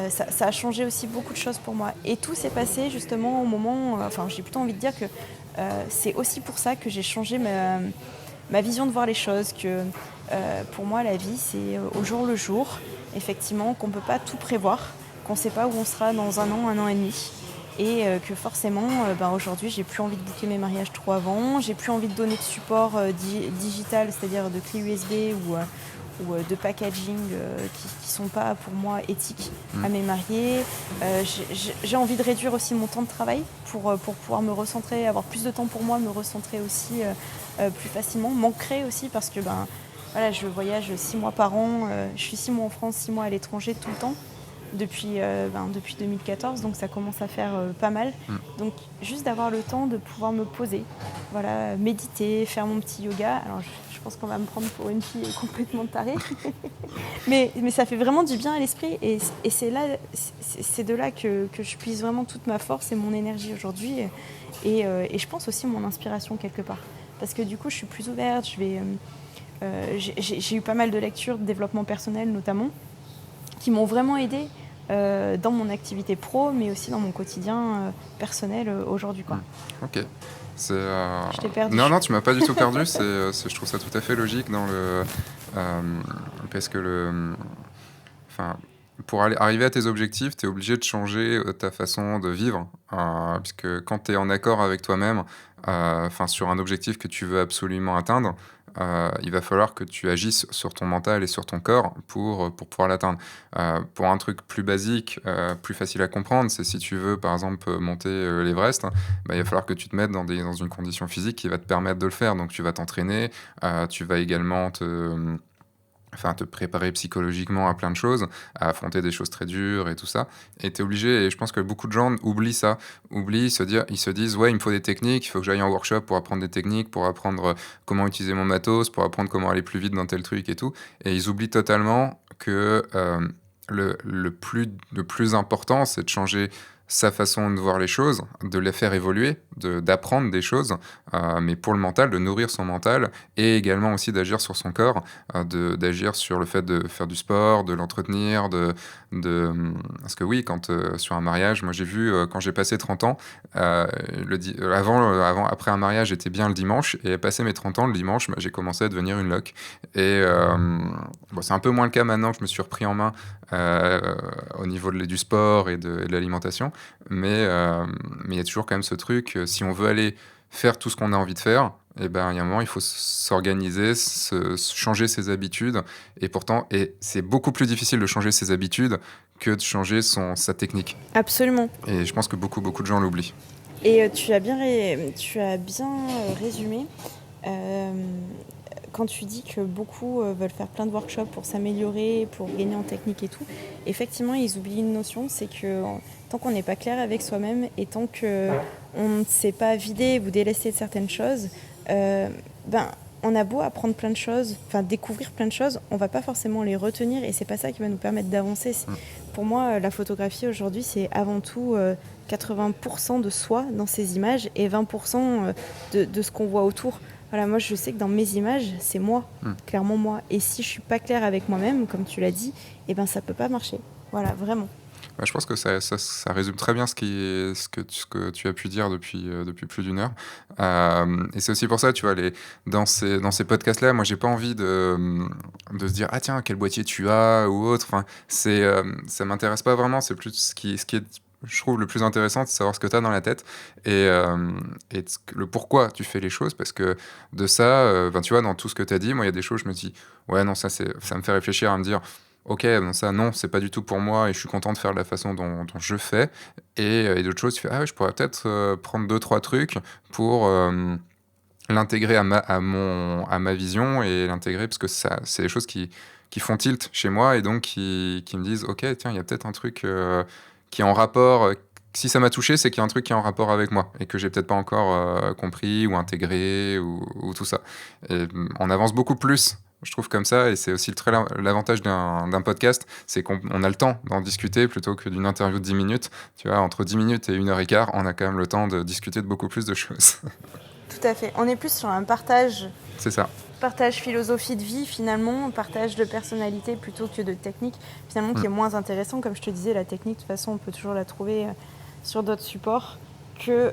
Ça a changé aussi beaucoup de choses pour moi. Et tout s'est passé justement au moment... j'ai plutôt envie de dire que c'est aussi pour ça que j'ai changé ma vision de voir les choses, que pour moi la vie c'est au jour le jour, effectivement, qu'on ne peut pas tout prévoir, qu'on ne sait pas où on sera dans un an et demi, et que forcément aujourd'hui j'ai plus envie de booker mes mariages trop avant, j'ai plus envie de donner de support digital, c'est-à-dire de clés USB ou de packaging qui sont pas pour moi éthiques à mes mariés. J'ai envie de réduire aussi mon temps de travail pour pouvoir me recentrer, avoir plus de temps pour moi, me recentrer aussi plus facilement, m'ancrer aussi parce que je voyage 6 mois par an, je suis 6 mois en France, 6 mois à l'étranger tout le temps depuis 2014, donc ça commence à faire pas mal. Donc juste d'avoir le temps de pouvoir me poser, voilà, méditer, faire mon petit yoga. Alors je pense qu'on va me prendre pour une fille complètement tarée, mais ça fait vraiment du bien à l'esprit et c'est de là que je puise vraiment toute ma force et mon énergie aujourd'hui et je pense aussi mon inspiration quelque part. Parce que du coup je suis plus ouverte, j'ai eu pas mal de lectures de développement personnel notamment, qui m'ont vraiment aidée dans mon activité pro, mais aussi dans mon quotidien personnel aujourd'hui, quoi. Ok. Je t'ai perdu. Non, tu m'as pas du tout perdu. Je trouve ça tout à fait logique parce que pour arriver à tes objectifs, tu es obligé de changer ta façon de vivre, puisque quand tu es en accord avec toi-même, sur un objectif que tu veux absolument atteindre, il va falloir que tu agisses sur ton mental et sur ton corps pour pouvoir l'atteindre. Pour un truc plus basique, plus facile à comprendre, c'est si tu veux, par exemple, monter l'Everest, hein, bah, il va falloir que tu te mettes dans une condition physique qui va te permettre de le faire. Donc, tu vas t'entraîner, tu vas également te préparer psychologiquement à plein de choses, à affronter des choses très dures et tout ça. Et tu es obligé, et je pense que beaucoup de gens oublient ça, ils se disent, ouais, il me faut des techniques, il faut que j'aille en workshop pour apprendre des techniques, pour apprendre comment utiliser mon matos, pour apprendre comment aller plus vite dans tel truc et tout. Et ils oublient totalement que le plus important, c'est de changer sa façon de voir les choses, de les faire évoluer, d'apprendre des choses, mais pour le mental, de nourrir son mental, et également aussi d'agir sur son corps, d'agir sur le fait de faire du sport, de l'entretenir, parce que oui, sur un mariage, moi j'ai vu, quand j'ai passé 30 ans, après un mariage, j'étais bien le dimanche, et passé mes 30 ans, le dimanche, j'ai commencé à devenir une loque. Et c'est un peu moins le cas maintenant que je me suis repris en main au niveau du sport et de l'alimentation, mais il y a toujours quand même ce truc, si on veut aller faire tout ce qu'on a envie de faire, et ben, il y a un moment, il faut s'organiser, changer ses habitudes, et c'est beaucoup plus difficile de changer ses habitudes que de changer sa technique. Absolument. Et je pense que beaucoup de gens l'oublient. Et tu as bien résumé quand tu dis que beaucoup veulent faire plein de workshops pour s'améliorer, pour gagner en technique et tout. Effectivement, ils oublient une notion, c'est que tant qu'on n'est pas clair avec soi-même et tant qu'on ne sait pas vider ou délester de certaines choses, on a beau apprendre plein de choses, découvrir plein de choses, on ne va pas forcément les retenir, et c'est pas ça qui va nous permettre d'avancer. Pour moi, la photographie aujourd'hui, c'est avant tout 80% de soi dans ces images et 20% de ce qu'on voit autour. Voilà, moi je sais que dans mes images, c'est moi, clairement moi. Et si je suis pas claire avec moi-même, comme tu l'as dit, ça peut pas marcher. Voilà, vraiment. Je pense que ça résume très bien ce que tu as pu dire depuis plus d'une heure. Et c'est aussi pour ça, tu vois, dans ces podcasts-là, moi, j'ai pas envie de se dire, ah tiens, quel boîtier tu as ou autre. Enfin, ça m'intéresse pas vraiment. C'est plus ce qui est, je trouve, le plus intéressant, c'est de savoir ce que tu as dans la tête et le pourquoi tu fais les choses. Parce que de ça, tu vois, dans tout ce que tu as dit, moi, il y a des choses, je me dis, ouais, non, ça me fait réfléchir à me dire, ok, bon, ça, non, c'est pas du tout pour moi et je suis content de faire de la façon dont je fais. Et d'autres choses, tu fais, ah ouais, je pourrais peut-être prendre 2-3 trucs pour l'intégrer à ma vision et l'intégrer, parce que ça, c'est des choses qui font tilt chez moi et donc qui me disent, ok, tiens, il y a peut-être un truc qui est en rapport. Si ça m'a touché, c'est qu'il y a un truc qui est en rapport avec moi et que j'ai peut-être pas encore compris ou intégré ou tout ça. Et on avance beaucoup plus, je trouve, comme ça, et c'est aussi l'avantage d'un podcast, c'est qu'on a le temps d'en discuter plutôt que d'une interview de 10 minutes. Tu vois, entre 10 minutes et 1h15, on a quand même le temps de discuter de beaucoup plus de choses. Tout à fait. On est plus sur un partage. C'est ça. Partage philosophie de vie, finalement, partage de personnalité plutôt que de technique, finalement, qui est moins intéressant. Comme je te disais, la technique, de toute façon, on peut toujours la trouver sur d'autres supports que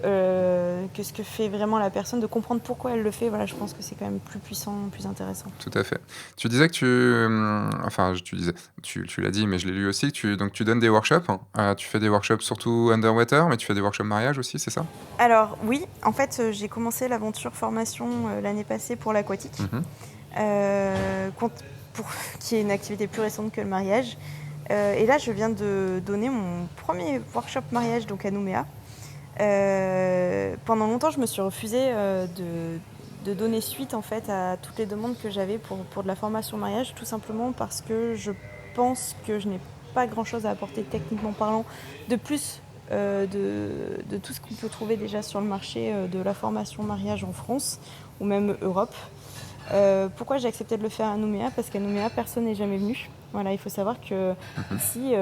ce que fait vraiment la personne, de comprendre pourquoi elle le fait. Voilà, je pense que c'est quand même plus puissant, plus intéressant. Tout à fait. Tu disais que tu l'as dit, mais je l'ai lu aussi, donc tu donnes des workshops. Tu fais des workshops surtout underwater, mais tu fais des workshops mariage aussi, c'est ça ? Alors oui, en fait, j'ai commencé l'aventure formation l'année passée pour l'aquatique, qui est une activité plus récente que le mariage. Et là, je viens de donner mon premier workshop mariage, donc à Nouméa. Pendant longtemps, je me suis refusée de donner suite en fait à toutes les demandes que j'avais pour de la formation mariage, tout simplement parce que je pense que je n'ai pas grand-chose à apporter techniquement parlant, de plus de tout ce qu'on peut trouver déjà sur le marché de la formation mariage en France ou même Europe. Pourquoi j'ai accepté de le faire à Nouméa ? Parce qu'à Nouméa, personne n'est jamais venu. Voilà, il faut savoir que ici,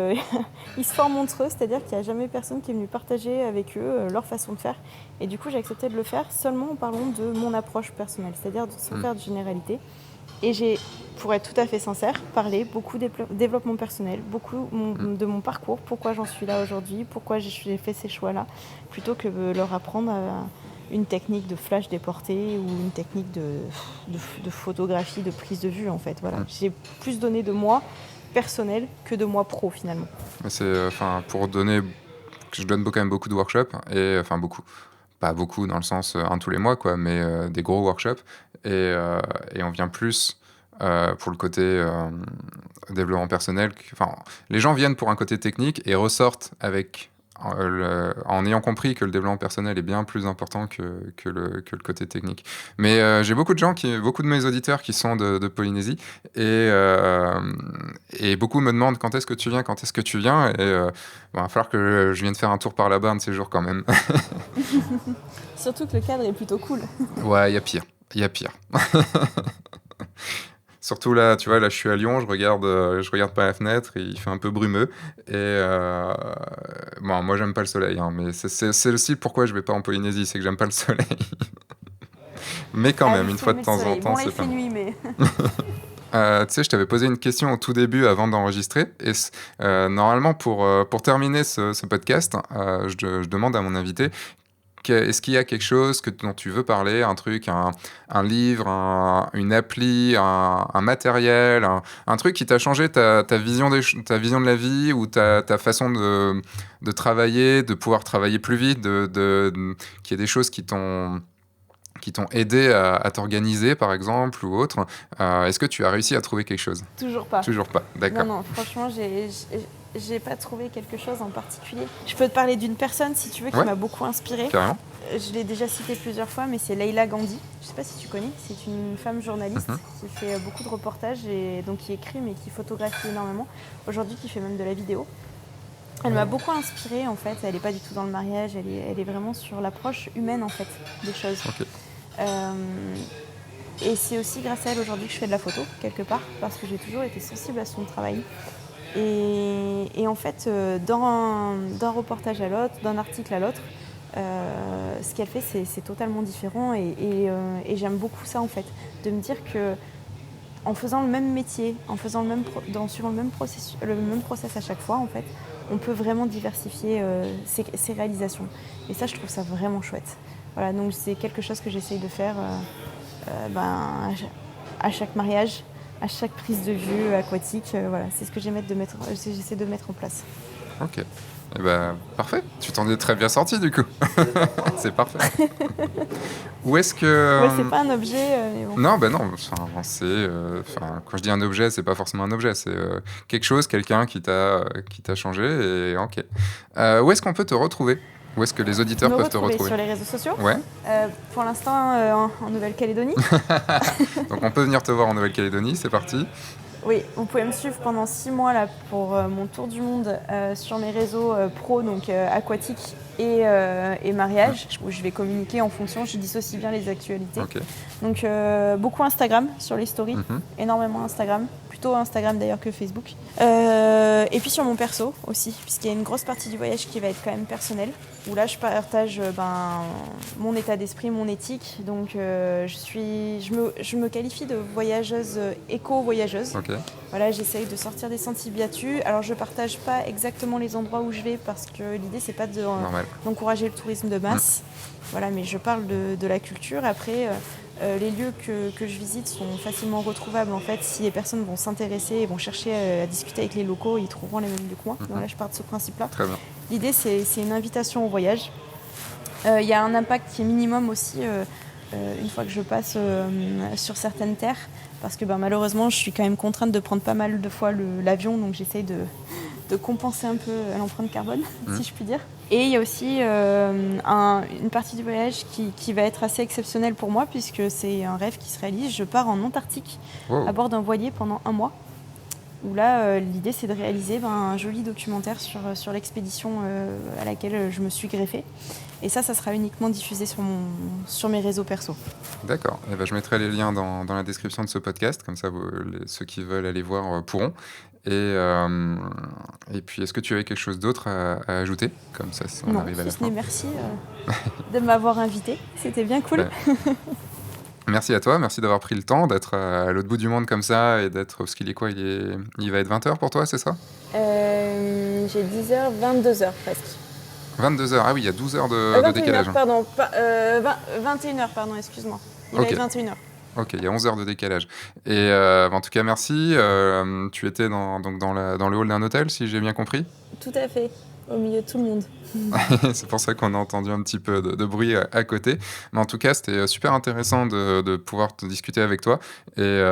ils se forment entre eux, c'est-à-dire qu'il n'y a jamais personne qui est venu partager avec eux leur façon de faire. Et du coup, j'ai accepté de le faire seulement en parlant de mon approche personnelle, c'est-à-dire sans faire de généralité. Et j'ai, pour être tout à fait sincère, parlé beaucoup de développement personnel, beaucoup de mon parcours, pourquoi j'en suis là aujourd'hui, pourquoi j'ai fait ces choix-là, plutôt que de leur apprendre une technique de flash déporté ou une technique de photographie, de prise de vue en fait. Voilà. J'ai plus donné de moi personnel que de moi pro finalement. C'est pour donner, je donne quand même beaucoup de workshops et beaucoup. pas beaucoup dans le sens un tous les mois, quoi, mais des gros workshops. Et on vient plus pour le côté développement personnel. Enfin, les gens viennent pour un côté technique et ressortent avec en ayant compris que le développement personnel est bien plus important que le côté technique. Mais j'ai beaucoup de mes auditeurs qui sont de Polynésie et beaucoup me demandent quand est-ce que tu viens, et il va falloir que je vienne faire un tour par là-bas un de ces jours quand même. Surtout que le cadre est plutôt cool. Ouais, il y a pire. Surtout là, tu vois, là je suis à Lyon, je regarde par la fenêtre, et il fait un peu brumeux. Bon, moi j'aime pas le soleil, hein, mais c'est aussi pourquoi je vais pas en Polynésie, c'est que j'aime pas le soleil. Mais quand même, une fois de temps en temps, bon, là, c'est il fait nuit, mais... Tu sais, je t'avais posé une question au tout début avant d'enregistrer. Et normalement, pour terminer ce podcast, je demande à mon invité est-ce qu'il y a quelque chose dont tu veux parler, un truc, un livre, une appli, un matériel, un truc qui t'a changé ta vision ta vision de la vie, ou ta façon de travailler, de pouvoir travailler plus vite, qu'il y ait des choses qui t'ont aidé à t'organiser, par exemple, ou autre. Est-ce que tu as réussi à trouver quelque chose ? Toujours pas. Toujours pas, d'accord. Non, franchement, j'ai pas trouvé quelque chose en particulier. Je peux te parler d'une personne, si tu veux, qui m'a beaucoup inspirée. Carrément. Je l'ai déjà citée plusieurs fois, mais c'est Leila Gandhi. Je sais pas si tu connais. C'est une femme journaliste qui fait beaucoup de reportages, et donc qui écrit, mais qui photographie énormément. Aujourd'hui, qui fait même de la vidéo. Elle m'a beaucoup inspirée, en fait. Elle n'est pas du tout dans le mariage. Elle est vraiment sur l'approche humaine, en fait, des choses. Okay. Et c'est aussi grâce à elle aujourd'hui que je fais de la photo, quelque part, parce que j'ai toujours été sensible à son travail. Et en fait, d'un reportage à l'autre, d'un article à l'autre, ce qu'elle fait, c'est totalement différent. Et j'aime beaucoup ça, en fait, de me dire que en faisant le même métier, en faisant suivant le même process à chaque fois, en fait, on peut vraiment diversifier ses réalisations. Et ça, je trouve ça vraiment chouette. Voilà, donc c'est quelque chose que j'essaye de faire à chaque mariage, à chaque prise de vue aquatique. Voilà, c'est ce que j'essaie de mettre en place. Ok. Eh ben, parfait. Tu t'en es très bien sorti, du coup. C'est parfait. Où est-ce que... Ouais, c'est pas un objet, mais bon. Non, ben non. Quand je dis un objet, c'est pas forcément un objet. C'est quelque chose, quelqu'un qui t'a changé. Et ok. Où est-ce qu'on peut te retrouver ? Où est-ce que les auditeurs peuvent te retrouver ? Sur les réseaux sociaux. Ouais. Pour l'instant, en Nouvelle-Calédonie. Donc on peut venir te voir en Nouvelle-Calédonie, c'est parti. Oui, vous pouvez me suivre pendant 6 mois là, pour mon tour du monde sur mes réseaux pro, donc aquatique et mariage, où je vais communiquer en fonction, je dissocie bien les actualités. Okay. Donc beaucoup Instagram sur les stories, énormément Instagram, plutôt Instagram d'ailleurs que Facebook. Et puis sur mon perso aussi, puisqu'il y a une grosse partie du voyage qui va être quand même personnelle, où là je partage mon état d'esprit, mon éthique. Donc je me qualifie de voyageuse, éco-voyageuse. Okay. Voilà, j'essaye de sortir des sentiers battus. Alors je partage pas exactement les endroits où je vais, parce que l'idée c'est pas d'encourager le tourisme de masse. Voilà, mais je parle de la culture. Après, les lieux que je visite sont facilement retrouvables. En fait, si les personnes vont s'intéresser et vont chercher à discuter avec les locaux, ils trouveront les mêmes lieux que moi. Donc là, je pars de ce principe-là. Très bien. L'idée, c'est une invitation au voyage. Il y a un impact qui est minimum aussi une fois que je passe sur certaines terres, parce que malheureusement, je suis quand même contrainte de prendre pas mal de fois l'avion, donc j'essaye de compenser un peu l'empreinte carbone, si je puis dire. Et il y a aussi une partie du voyage qui va être assez exceptionnelle pour moi, puisque c'est un rêve qui se réalise. Je pars en Antarctique à bord d'un voilier pendant 1 mois, où là, l'idée, c'est de réaliser un joli documentaire sur l'expédition à laquelle je me suis greffée. Et ça sera uniquement diffusé sur mes réseaux perso. D'accord. Eh ben, je mettrai les liens dans la description de ce podcast, comme ça ceux qui veulent aller voir pourront. Et puis, est-ce que tu avais quelque chose d'autre à ajouter ? Comme ça, on arrive à la fin. Merci de m'avoir invité. C'était bien cool. Merci à toi, merci d'avoir pris le temps d'être à l'autre bout du monde comme ça, et d'être... Parce qu'il est quoi ? Il va être 20h pour toi, c'est ça ? J'ai 10h, 22h presque. 22h, ah oui, il y a 12 heures de décalage. 21h, pardon, excuse-moi. Il va être 21h. Ok, il y a 11 heures de décalage. Et en tout cas, merci. Tu étais dans le hall d'un hôtel, si j'ai bien compris ? Tout à fait. au milieu de tout le monde. C'est pour ça qu'on a entendu un petit peu de bruit à côté. Mais en tout cas, c'était super intéressant de pouvoir te discuter avec toi. Et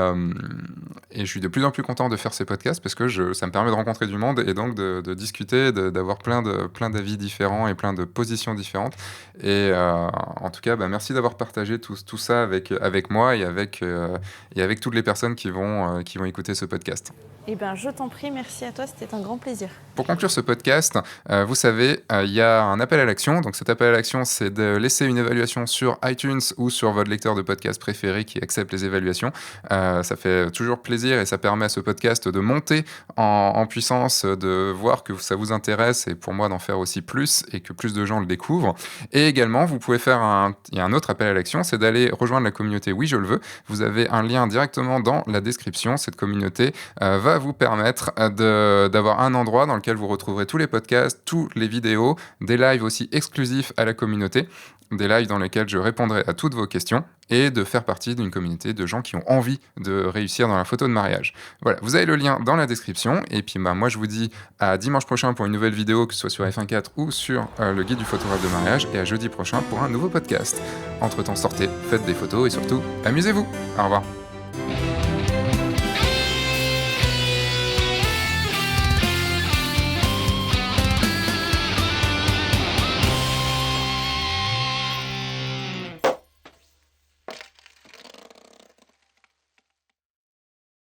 je suis de plus en plus content de faire ces podcasts parce que ça me permet de rencontrer du monde et donc de discuter, d'avoir plein d'avis différents et plein de positions différentes. Et en tout cas, merci d'avoir partagé tout ça avec moi et avec toutes les personnes qui vont écouter ce podcast. Eh bien, je t'en prie, merci à toi, c'était un grand plaisir. Pour conclure ce podcast, vous savez, il y a un appel à l'action. Donc cet appel à l'action, c'est de laisser une évaluation sur iTunes ou sur votre lecteur de podcast préféré qui accepte les évaluations. Ça fait toujours plaisir et ça permet à ce podcast de monter en puissance, de voir que ça vous intéresse et pour moi d'en faire aussi plus et que plus de gens le découvrent. Et également, vous pouvez il y a un autre appel à l'action, c'est d'aller rejoindre la communauté Oui, je le veux. Vous avez un lien directement dans la description. Cette communauté va vous permettre d'avoir un endroit dans lequel vous retrouverez tous les podcasts, toutes les vidéos, des lives aussi exclusifs à la communauté, des lives dans lesquels je répondrai à toutes vos questions et de faire partie d'une communauté de gens qui ont envie de réussir dans la photo de mariage. Voilà, vous avez le lien dans la description et puis moi je vous dis à dimanche prochain pour une nouvelle vidéo, que ce soit sur F1.4 ou sur le guide du photographe de mariage, et à jeudi prochain pour un nouveau podcast. Entre-temps, sortez, faites des photos et surtout, amusez-vous. Au revoir.